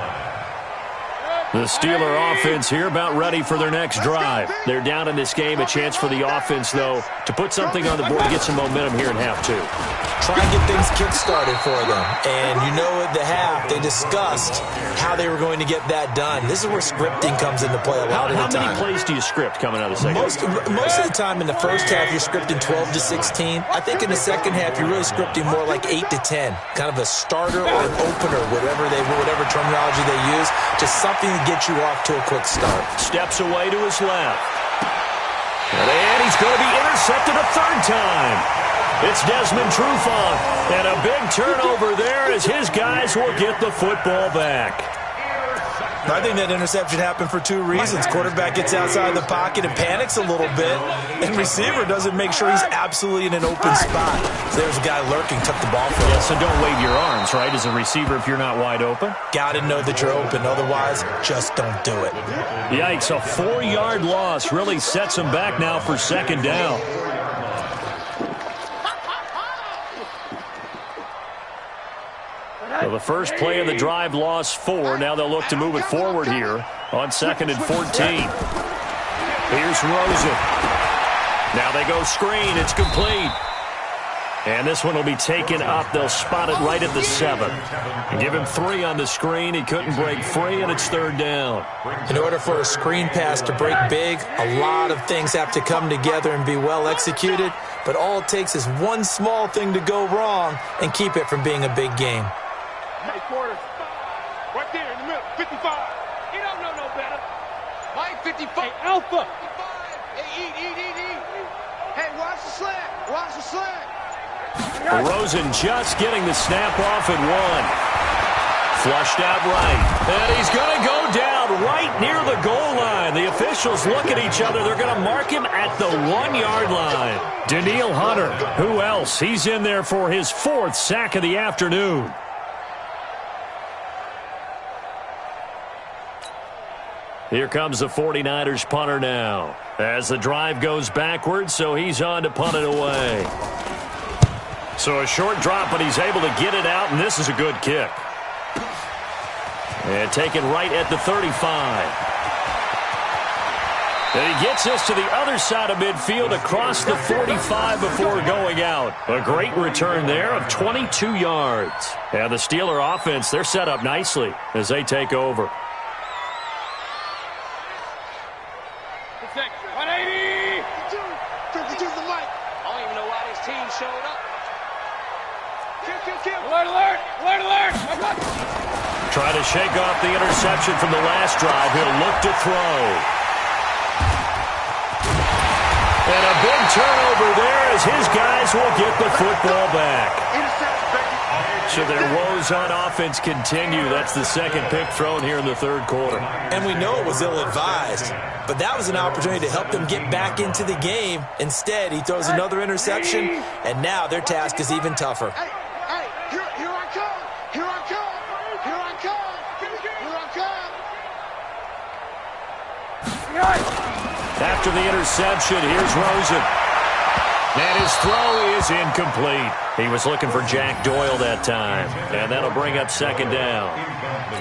The Steeler offense here about ready for their next drive. They're down in this game. A chance for the offense, though, to put something on the board, get some momentum here in half two. Try and get things kick-started for them. And you know at the half, they discussed how they were going to get that done. This is where scripting comes into play a lot of the time. How many plays do you script coming out of the second half? Most of the time in the first half, you're scripting 12 to 16. I think in the second half, you're really scripting more like 8 to 10. Kind of a starter or an opener, whatever terminology they use. Just something to get you off to a quick start. Steps away to his left. And he's going to be intercepted a third time. It's Desmond Trufant, and a big turnover there as his guys will get the football back. I think that interception happened for two reasons. Quarterback gets outside the pocket and panics a little bit, and receiver doesn't make sure he's absolutely in an open spot. So there's a guy lurking, took the ball from him. Yeah, so don't wave your arms, right, as a receiver if you're not wide open? Got to know that you're open. Otherwise, just don't do it. Yikes, a 4-yard loss really sets him back now for second down. So the first play of the drive lost 4. Now they'll look to move it forward here on 2nd and 14. Here's Rosen. Now they go screen. It's complete. And this one will be taken up. They'll spot it right at the 7. And give him 3 on the screen. He couldn't break free, and it's 3rd down. In order for a screen pass to break big, a lot of things have to come together and be well executed. But all it takes is one small thing to go wrong and keep it from being a big game. Hey, quarters. Right there in the middle. 55. He don't know no better. Mike, 55. Hey, Alpha. 55. Hey, eat. Hey, watch the slant. Watch the slant. Rosen just getting the snap off at 1. Flushed out right. And he's going to go down right near the goal line. The officials look at each other. They're going to mark him at the 1-yard line. Danielle Hunter, who else? He's in there for his 4th sack of the afternoon. Here comes the 49ers punter now. As the drive goes backwards, so he's on to punt it away. So a short drop, but he's able to get it out, and this is a good kick. And taken right at the 35. And he gets this to the other side of midfield across the 45 before going out. A great return there of 22 yards. And the Steeler offense, they're set up nicely as they take over. 180. 52's the mic. I don't even know why this team showed up. Kill. Alert. Try to shake off the interception from the last drive. He'll look to throw. And a big turnover there as his guys will get the football back. So their woes on offense continue. That's the second pick thrown here in the 3rd quarter. And we know it was ill-advised, but that was an opportunity to help them get back into the game. Instead, he throws another interception, and now their task is even tougher. Hey, here I come. After the interception, here's Rosen. And his throw is incomplete. He was looking for Jack Doyle that time. And that'll bring up 2nd down.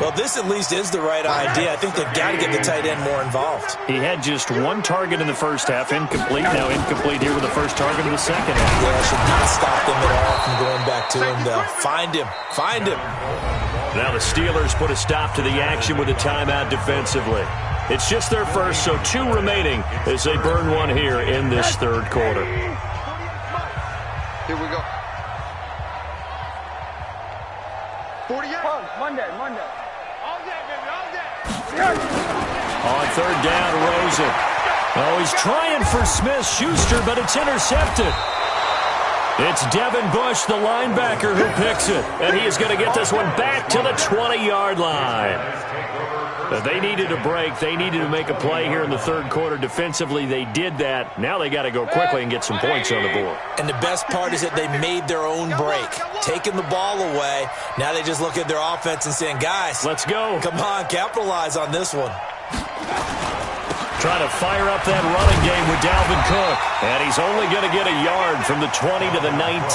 Well, this at least is the right idea. I think they've got to get the tight end more involved. He had just 1 target in the first half, incomplete. Now incomplete here with the first target in the second half. Yeah, should not stop them at all from going back to him, though. Find him. Now the Steelers put a stop to the action with a timeout defensively. It's just their first, so 2 remaining as they burn 1 here in this 3rd quarter. Here we go. 48. Monday. All day, baby, all day. On 3rd down, Rosen. Oh, he's trying for Smith-Schuster, but it's intercepted. It's Devin Bush, the linebacker, who picks it. And he is going to get this one back to the 20-yard line. They needed a break. They needed to make a play here in the third quarter. Defensively, they did that. Now they got to go quickly and get some points on the board. And the best part is that they made their own break, taking the ball away. Now they just look at their offense and saying, guys, let's go. Come on, capitalize on this one. Trying to fire up that running game with Dalvin Cook. And he's only going to get a yard from the 20 to the 19.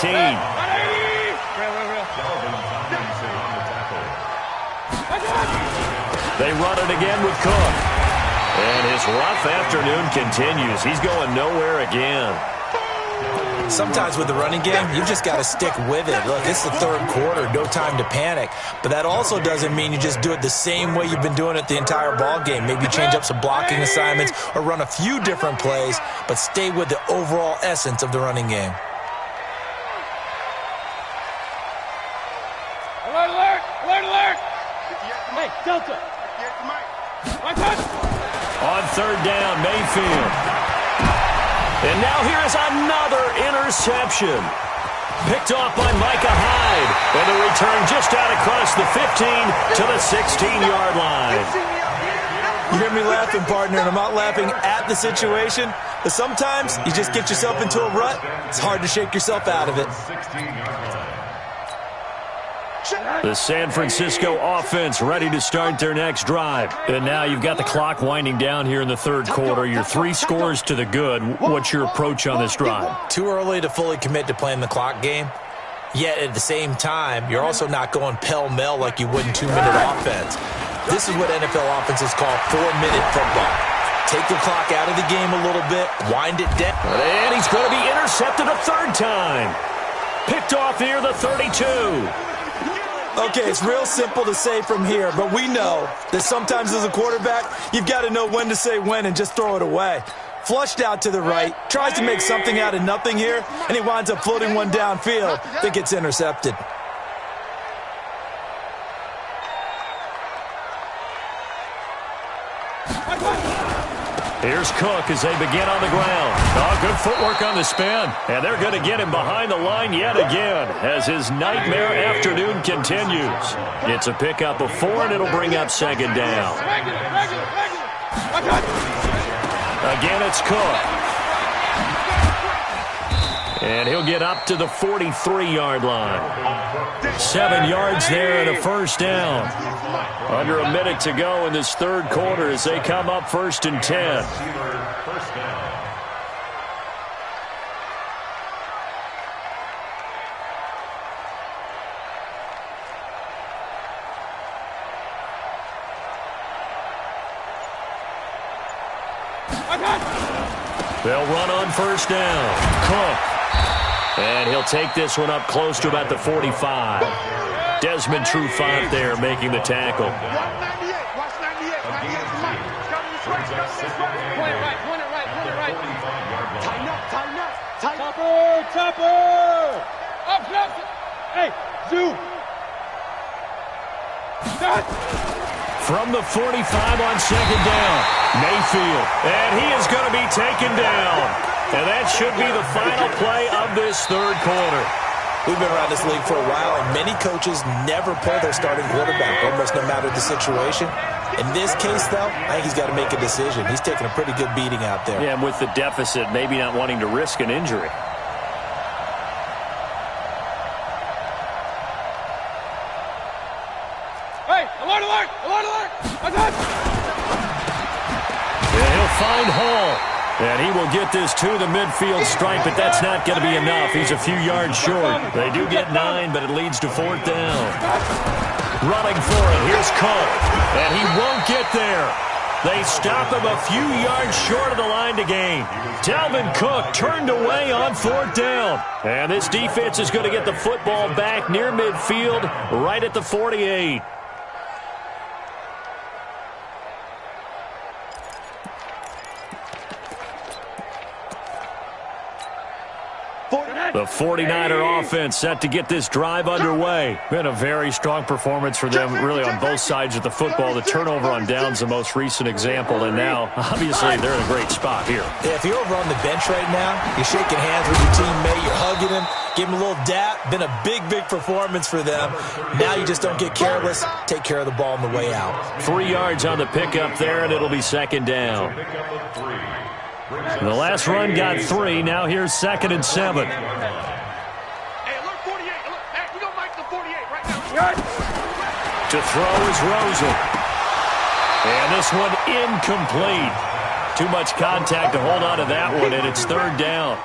They run it again with Cook. And his rough afternoon continues. He's going nowhere again. Sometimes with the running game, you just got to stick with it. Look, it's the third quarter, no time to panic. But that also doesn't mean you just do it the same way you've been doing it the entire ball game. Maybe change up some blocking assignments or run a few different plays, but stay with the overall essence of the running game. Alert, alert, alert, alert. Hey, Delta. On third down, Mayfield. And now here is another interception. Picked off by Micah Hyde. And the return just out across the 15 to the 16-yard line. You hear me laughing, partner, and I'm not laughing at the situation, but sometimes you just get yourself into a rut. It's hard to shake yourself out of it. The San Francisco offense ready to start their next drive. And now you've got the clock winding down here in the third quarter. You're 3 scores to the good. What's your approach on this drive? Too early to fully commit to playing the clock game. Yet at the same time, you're also not going pell-mell like you would in 2-minute offense. This is what NFL offenses call 4-minute football. Take the clock out of the game a little bit, wind it down. And he's going to be intercepted a third time. Picked off near the 32. Okay, it's real simple to say from here, but we know that sometimes as a quarterback, you've got to know when to say when and just throw it away. Flushed out to the right, tries to make something out of nothing here, and he winds up floating one downfield that gets intercepted. Here's Cook as they begin on the ground. Oh, good footwork on the spin. And they're going to get him behind the line yet again as his nightmare afternoon continues. It's a pickup of 4, and it'll bring up second down. Again, it's Cook. And he'll get up to the 43-yard line. 7 yards there and a first down. Under a minute to go in this third quarter as they come up 1st and 10. They'll run on first down. Cook. And he'll take this one up close to about the 45. Desmond Trufant there making the tackle. Watch 98. Watch 98. 98. Point it right. Point it right. Point it right. Tighten up. Tighten up. Tighten up. Topper. Up. Up. Hey, zoom. From the 45 on second down, Mayfield. And he is going to be taken down. And that should be the final play of this third quarter. We've been around this league for a while, and many coaches never pull their starting quarterback, almost no matter the situation. In this case, though, I think he's got to make a decision. He's taking a pretty good beating out there. Yeah, and with the deficit, maybe not wanting to risk an injury. Hey, alert, alert, alert, alert. Attack. And he'll find Hall. And he will get this to the midfield stripe, but that's not going to be enough. He's a few yards short. They do get 9, but it leads to 4th down. Running for it. Here's Cook. And he won't get there. They stop him a few yards short of the line to gain. Dalvin Cook turned away on 4th down. And this defense is going to get the football back near midfield, right at the 48. The The 49er offense set to get this drive underway. Been a very strong performance for them, really, on both sides of the football. The turnover on downs, the most recent example, and now, obviously, they're in a great spot here. Yeah, if you're over on the bench right now, you're shaking hands with your teammate, you're hugging him, give him a little dap. Been a big, big performance for them. Now you just don't get careless. Take care of the ball on the way out. 3 yards on the pickup there, and it'll be second down. The last run got 3. Now here's 2nd and 7. Hey, look, 48. Look, hey, we gonna make the 48 right now. To throw is Rosen. And this one incomplete. Too much contact to hold on to that one, and it's 3rd down.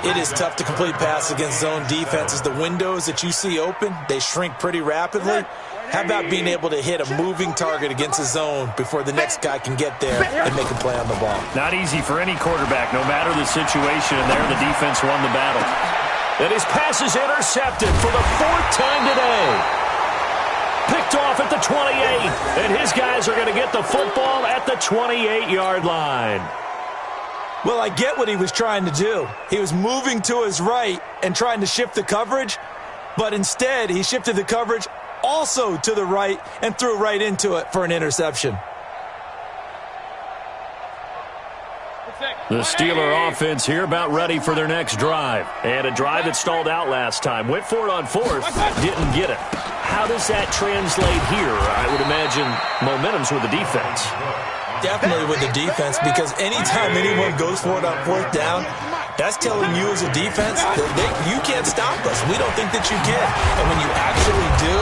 It is tough to complete passes against zone defenses. The windows that you see open, they shrink pretty rapidly. How about being able to hit a moving target against a zone before the next guy can get there and make a play on the ball? Not easy for any quarterback, no matter the situation, and there the defense won the battle. And his pass is intercepted for the 4th time today. Picked off at the 28, and his guys are going to get the football at the 28-yard line. Well, I get what he was trying to do. He was moving to his right and trying to shift the coverage, but instead he shifted the coverage also to the right and threw right into it for an interception. The Steeler offense here about ready for their next drive. And a drive that stalled out last time. Went for it on 4th, didn't get it. How does that translate here? I would imagine momentum's with the defense. Definitely with the defense, because anytime anyone goes for it on 4th down, that's telling you as a defense that you can't stop us. We don't think that you can. And when you actually do,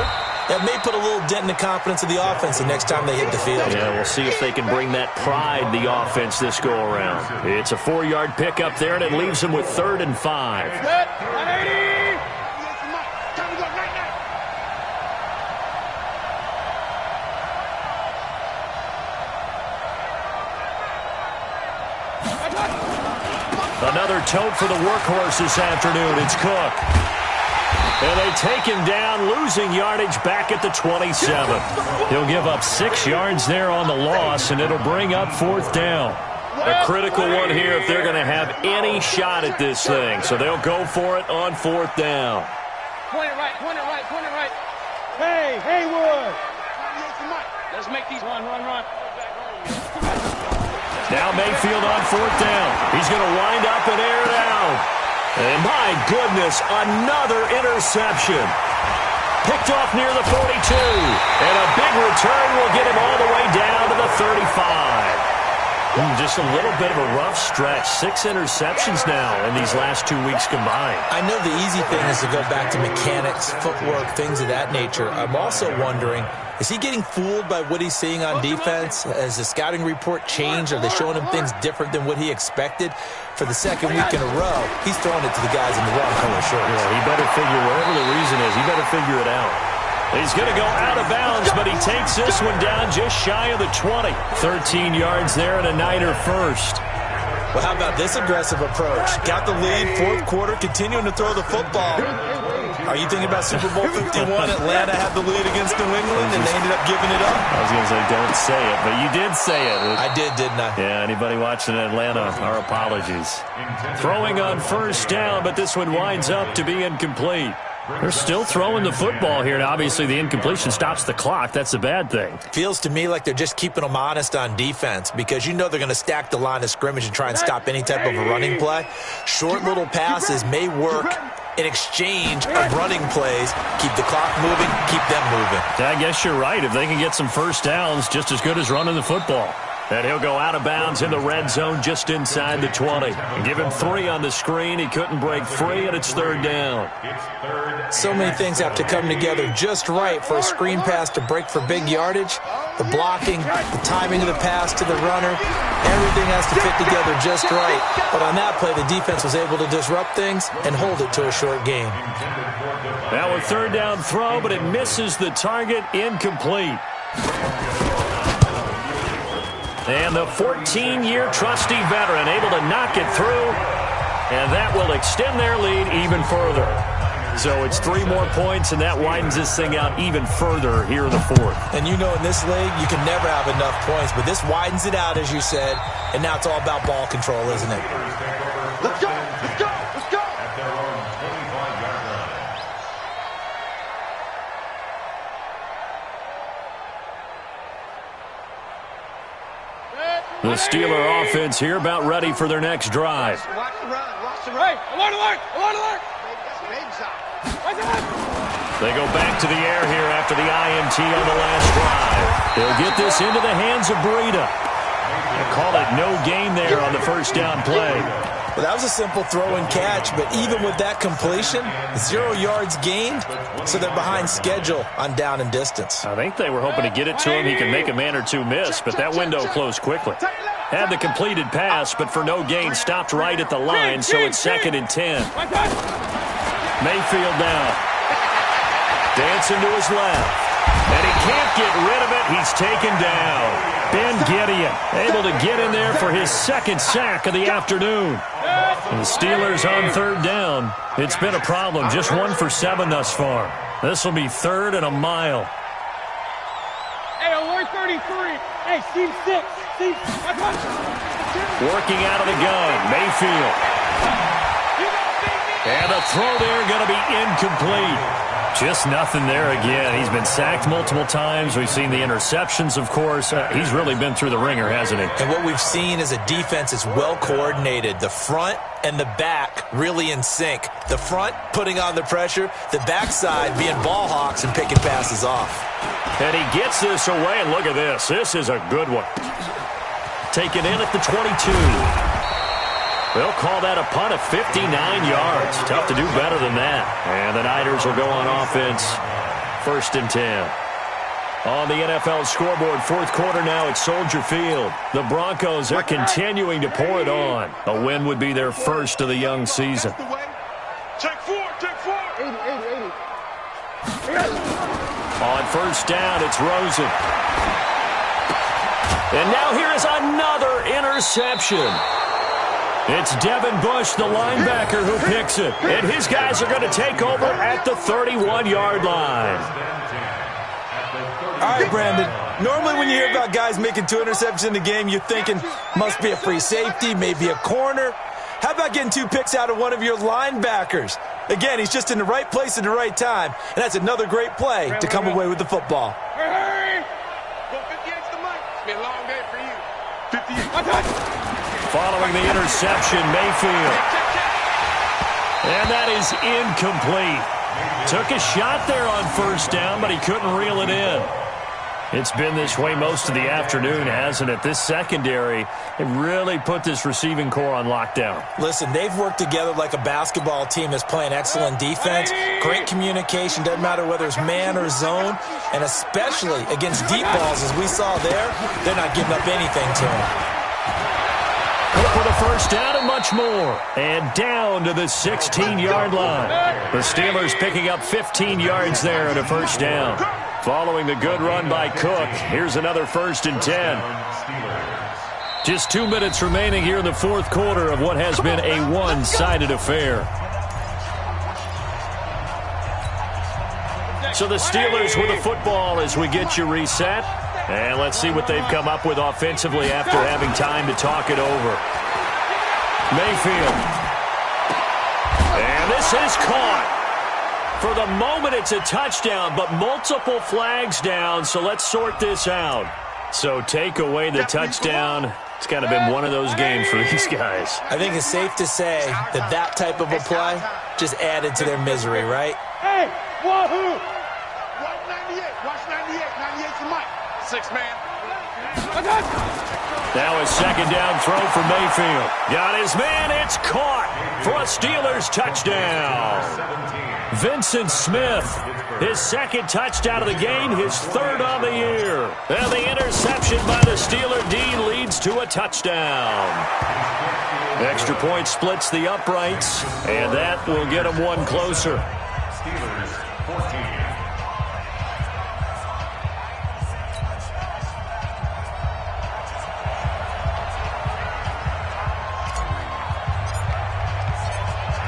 that may put a little dent in the confidence of the offense the next time they hit the field. Yeah, we'll see if they can bring that pride, the offense, this go-around. It's a 4-yard pickup there, and it leaves them with 3rd and 5. Another tote for the workhorse this afternoon. It's Cook. And they take him down, losing yardage back at the 27. He'll give up 6 yards there on the loss, and it'll bring up 4th down. A critical one here if they're going to have any shot at this thing. So they'll go for it on 4th down. Point it right, point it right, point it right. Hey, Haywood. Let's make these run. Now Mayfield on 4th down. He's going to wind up and air it out. And my goodness, another interception. Picked off near the 42. And a big return will get him all the way down to the 35. Just a little bit of a rough stretch. 6 interceptions now in these last 2 weeks combined. I know the easy thing is to go back to mechanics, footwork, things of that nature. I'm also wondering, is he getting fooled by what he's seeing on defense? Has the scouting report changed? Are they showing him things different than what he expected? For the 2nd week in a row, he's throwing it to the guys in the wrong color shirts. Yeah, he better figure, whatever the reason is, he better figure it out. He's going to go out of bounds, but he takes this one down just shy of the 20. 13 yards there and a Niner first. Well, how about this aggressive approach? Got the lead, 4th quarter, continuing to throw the football. Are you thinking about Super Bowl 51? Atlanta had the lead against New England, and they ended up giving it up? I was going to say, don't say it, but you did say it. I did, didn't I? Yeah, anybody watching Atlanta, our apologies. Throwing on 1st down, but this one winds up to be incomplete. They're still throwing the football here, and obviously the incompletion stops the clock. That's the bad thing. Feels to me like they're just keeping them honest on defense, because you know they're going to stack the line of scrimmage and try and stop any type of a running play. Short little passes may work in exchange of running plays. Keep the clock moving, keep them moving. I guess you're right. If they can get some 1st downs, just as good as running the football. And he'll go out of bounds in the red zone just inside the 20. And give him 3 on the screen. He couldn't break free, and it's 3rd down. So many things have to come together just right for a screen pass to break for big yardage. The blocking, the timing of the pass to the runner, everything has to fit together just right. But on that play, the defense was able to disrupt things and hold it to a short game. Now a 3rd down throw, but it misses the target, incomplete. And the 14-year trusty veteran able to knock it through, and that will extend their lead even further. So it's 3 more points, and that widens this thing out even further here in the 4th. And you know in this league, you can never have enough points, but this widens it out, as you said, and now it's all about ball control, isn't it? Let's go! Let's go! Let's go! The Steeler offense here about ready for their next drive. Watch the run. Watch the run. Alert, alert, alert, alert. That's a baby shot. They go back to the air here after the INT on the last drive. They'll get this into the hands of Breida. They call it no gain there on the first down play. Well, that was a simple throw and catch, but even with that completion, 0 yards gained, so they're behind schedule on down and distance. I think they were hoping to get it to him. He can make a man or two miss, but that window closed quickly. Had the completed pass, but for no gain, stopped right at the line, so it's 2nd and 10. Mayfield now. Dancing to his left. And he can't get rid of it. He's taken down. Ben Gideon able to get in there for his 2nd sack of the afternoon. And the Steelers on 3rd down. It's been a problem. Just 1 for 7 thus far. This will be 3rd and a mile. Hey, alert 33. Hey, seam 6. Seam. Working out of the gun. Mayfield. And the throw there going to be incomplete. Just nothing there again. He's been sacked multiple times. We've seen the interceptions, of course. He's really been through the ringer, hasn't he? And what we've seen is a defense that's well coordinated. The front and the back really in sync. The front putting on the pressure, the backside being ball hawks and picking passes off. And he gets this away, and look at this. This is a good one. Taken in at the 22. They'll call that a punt of 59 yards. Tough to do better than that. And the Niners will go on offense. 1st and 10. On the NFL scoreboard, 4th quarter now at Soldier Field. The Broncos are continuing to pour it on. A win would be their first of the young season. Check 4, check 4. 80. On 1st down, it's Rosen. And now here is another interception. It's Devin Bush, the linebacker, who picks it. And his guys are going to take over at the 31-yard line. All right, Brandon. Normally when you hear about guys making 2 interceptions in the game, you're thinking must be a free safety, maybe a corner. How about getting 2 picks out of one of your linebackers? Again, he's just in the right place at the right time. And that's another great play to come away with the football. Hurry! Go 58's the mic. It's been a long day for you. 58. Following the interception, Mayfield. And that is incomplete. Took a shot there on 1st down, but he couldn't reel it in. It's been this way most of the afternoon, hasn't it? This secondary, it really put this receiving core on lockdown. Listen, they've worked together like a basketball team that's playing excellent defense. Great communication, doesn't matter whether it's man or zone. And especially against deep balls, as we saw there, they're not giving up anything to them. For the 1st down and much more. And down to the 16-yard line. The Steelers picking up 15 yards there at a 1st down. Following the good run by Cook, here's another 1st and 10. Just 2 minutes remaining here in the 4th quarter of what has been a one-sided affair. So the Steelers with the football as we get you reset. And let's see what they've come up with offensively after having time to talk it over. Mayfield. And this is caught. For the moment, it's a touchdown, but multiple flags down, so let's sort this out. So take away the touchdown. It's kind of been one of those games for these guys. I think it's safe to say that that type of a play just added to their misery, right? Hey, wahoo! Watch 98. Watch 98. 98's the mic. 6 man. Now a 2nd down throw for Mayfield. Got his man. It's caught for a Steelers touchdown. Vincent Smith, his 2nd touchdown of the game, his 3rd on the year. And the interception by the Steeler D leads to a touchdown. Extra point splits the uprights, and that will get them one closer. Steelers 14.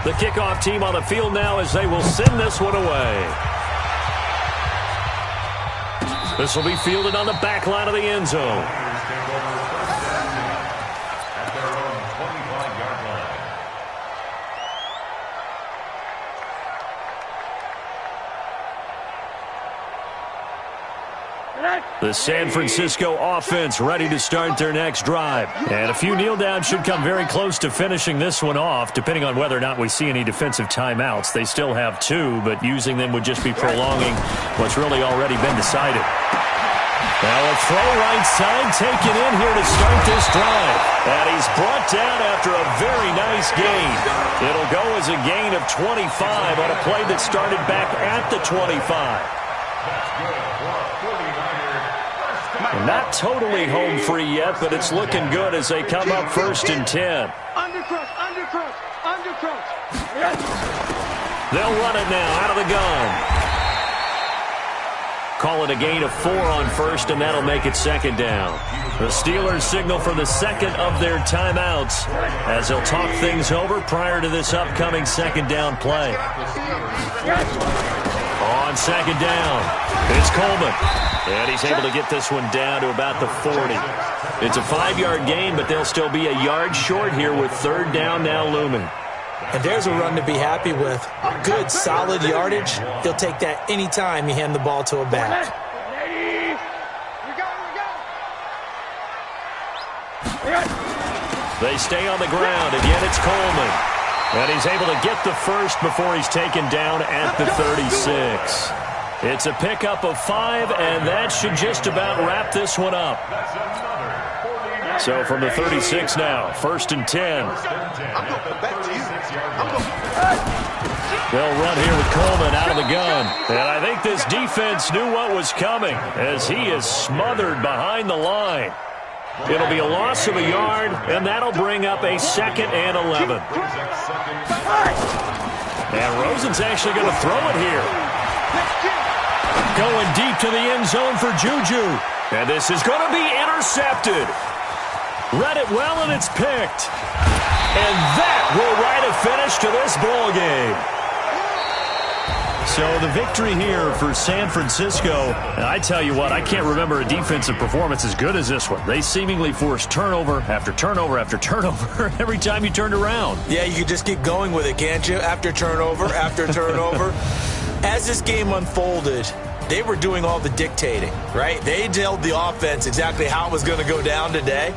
The kickoff team on the field now as they will send this one away. This will be fielded on the back line of the end zone. The San Francisco offense ready to start their next drive. And a few kneel downs should come very close to finishing this one off, depending on whether or not we see any defensive timeouts. They still have 2, but using them would just be prolonging what's really already been decided. Now a throw right side taken in here to start this drive. And he's brought down after a very nice gain. It'll go as a gain of 25 on a play that started back at the 25. Not totally home free yet, but it's looking good as they come up 1st and 10. Undercrush, undercrush, undercrush. They'll run it now out of the gun. Call it a gain of 4 on 1st, and that'll make it 2nd down. The Steelers signal for the 2nd of their timeouts as they'll talk things over prior to this upcoming 2nd down play. On 2nd down, it's Coleman. And he's able to get this one down to about the 40. It's a 5-yard gain, but they'll still be a yard short here with 3rd down now looming. And there's a run to be happy with. Good, solid yardage. He'll take that any time you hand the ball to a back. They stay on the ground. Again, it's Coleman. And he's able to get the first before he's taken down at the 36. It's a pickup of 5, and that should just about wrap this one up. So from the 36 now, 1st and 10. They'll run here with Coleman out of the gun. And I think this defense knew what was coming as he is smothered behind the line. It'll be a loss of a yard, and that'll bring up a 2nd and 11. And Rosen's actually going to throw it here. Going deep to the end zone for Juju. And this is going to be intercepted. Read it well, and it's picked. And that will write a finish to this ball game. So the victory here for San Francisco. And I tell you what, I can't remember a defensive performance as good as this one. They seemingly forced turnover after turnover after turnover every time you turned around. Yeah, you could just keep going with it, can't you? After turnover, after turnover. As this game unfolded, they were doing all the dictating, right? They told the offense exactly how it was going to go down today.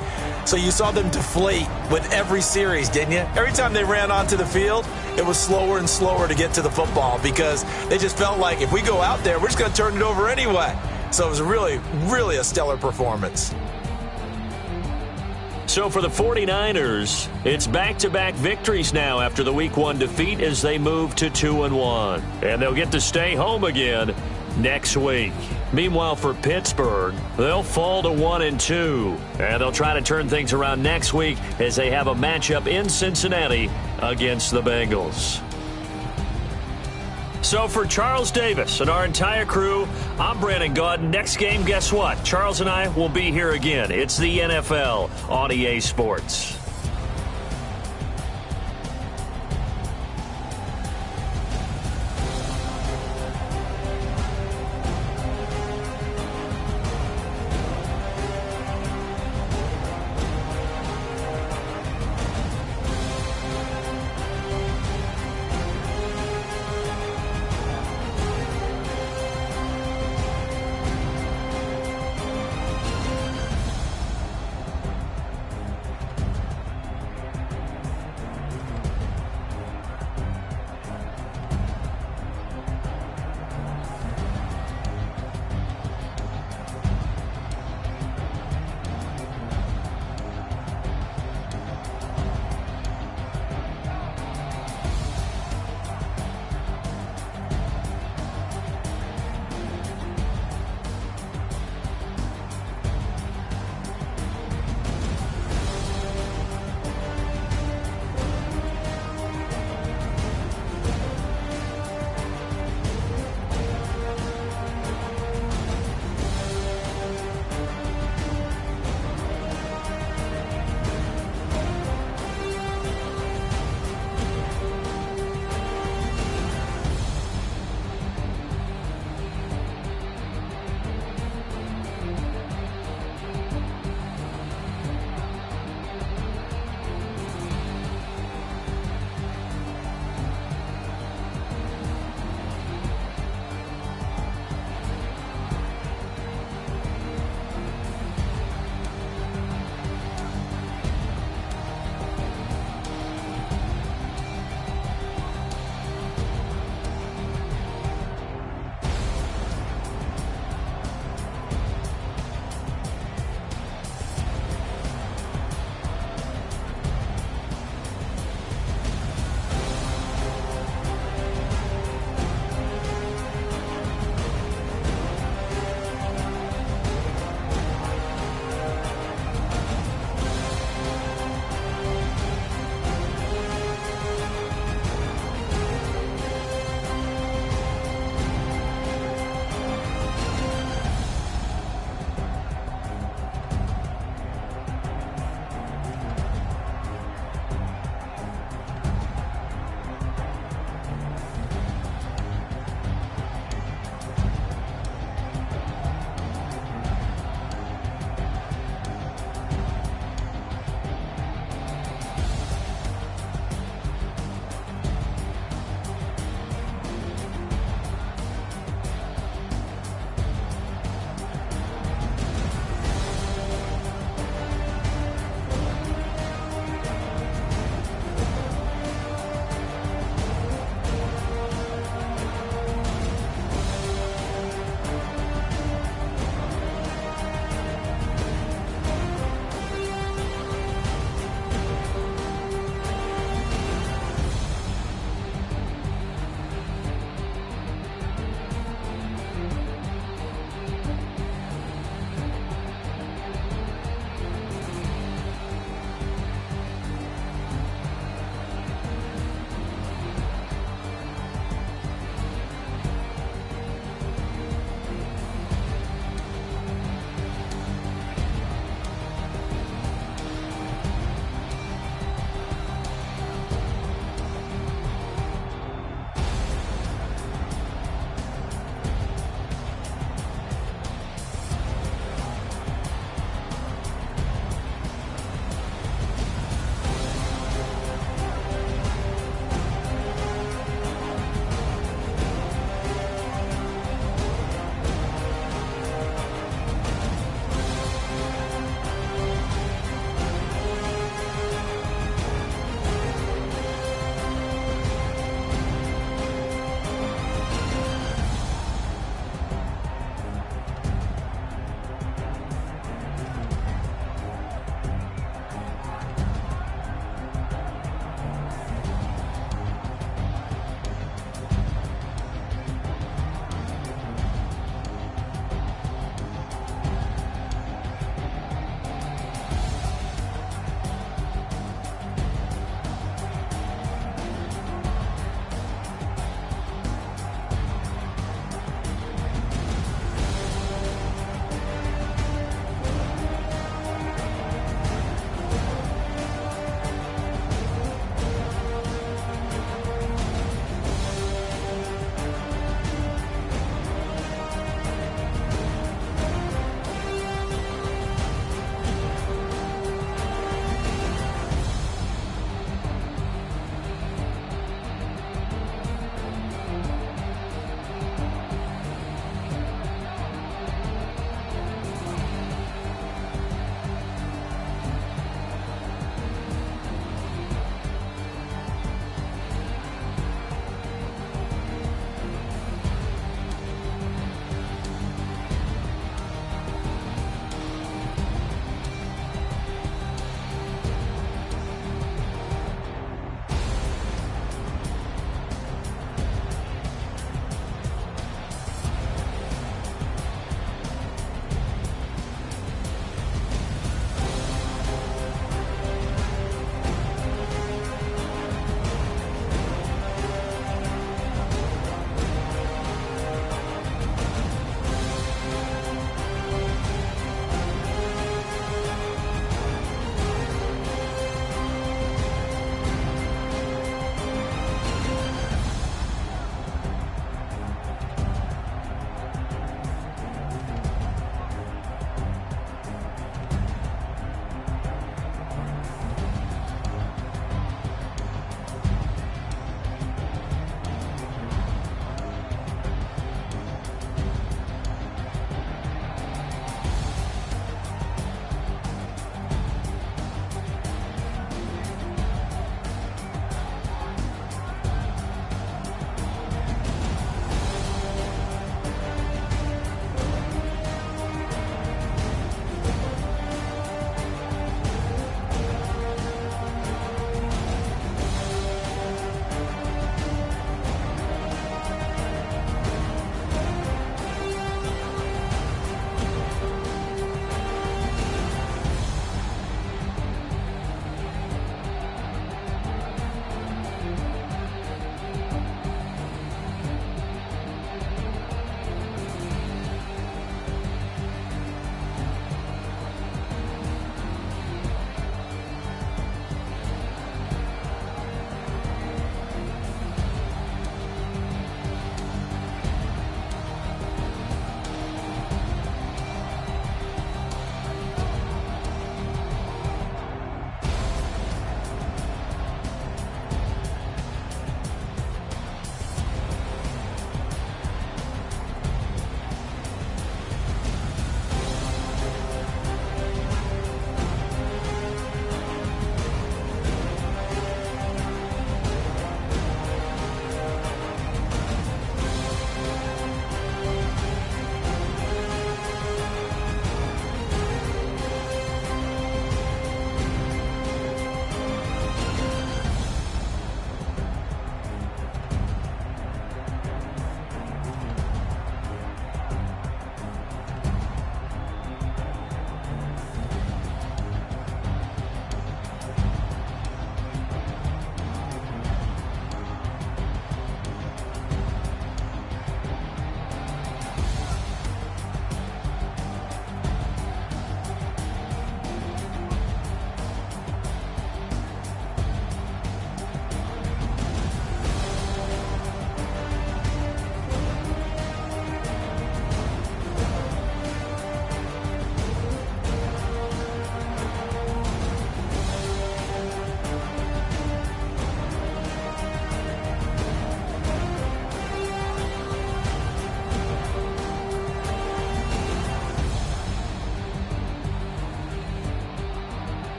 So you saw them deflate with every series, didn't you? Every time they ran onto the field, it was slower and slower to get to the football because they just felt like if we go out there, we're just going to turn it over anyway. So it was really, really a stellar performance. So for the 49ers, it's back-to-back victories now after the Week 1 defeat as they move to 2-1. And they'll get to stay home again next week. Meanwhile, for Pittsburgh, they'll fall to 1-2. And they'll try to turn things around next week as they have a matchup in Cincinnati against the Bengals. So for Charles Davis and our entire crew, I'm Brandon Gaudin. Next game, guess what? Charles and I will be here again. It's the NFL on EA Sports.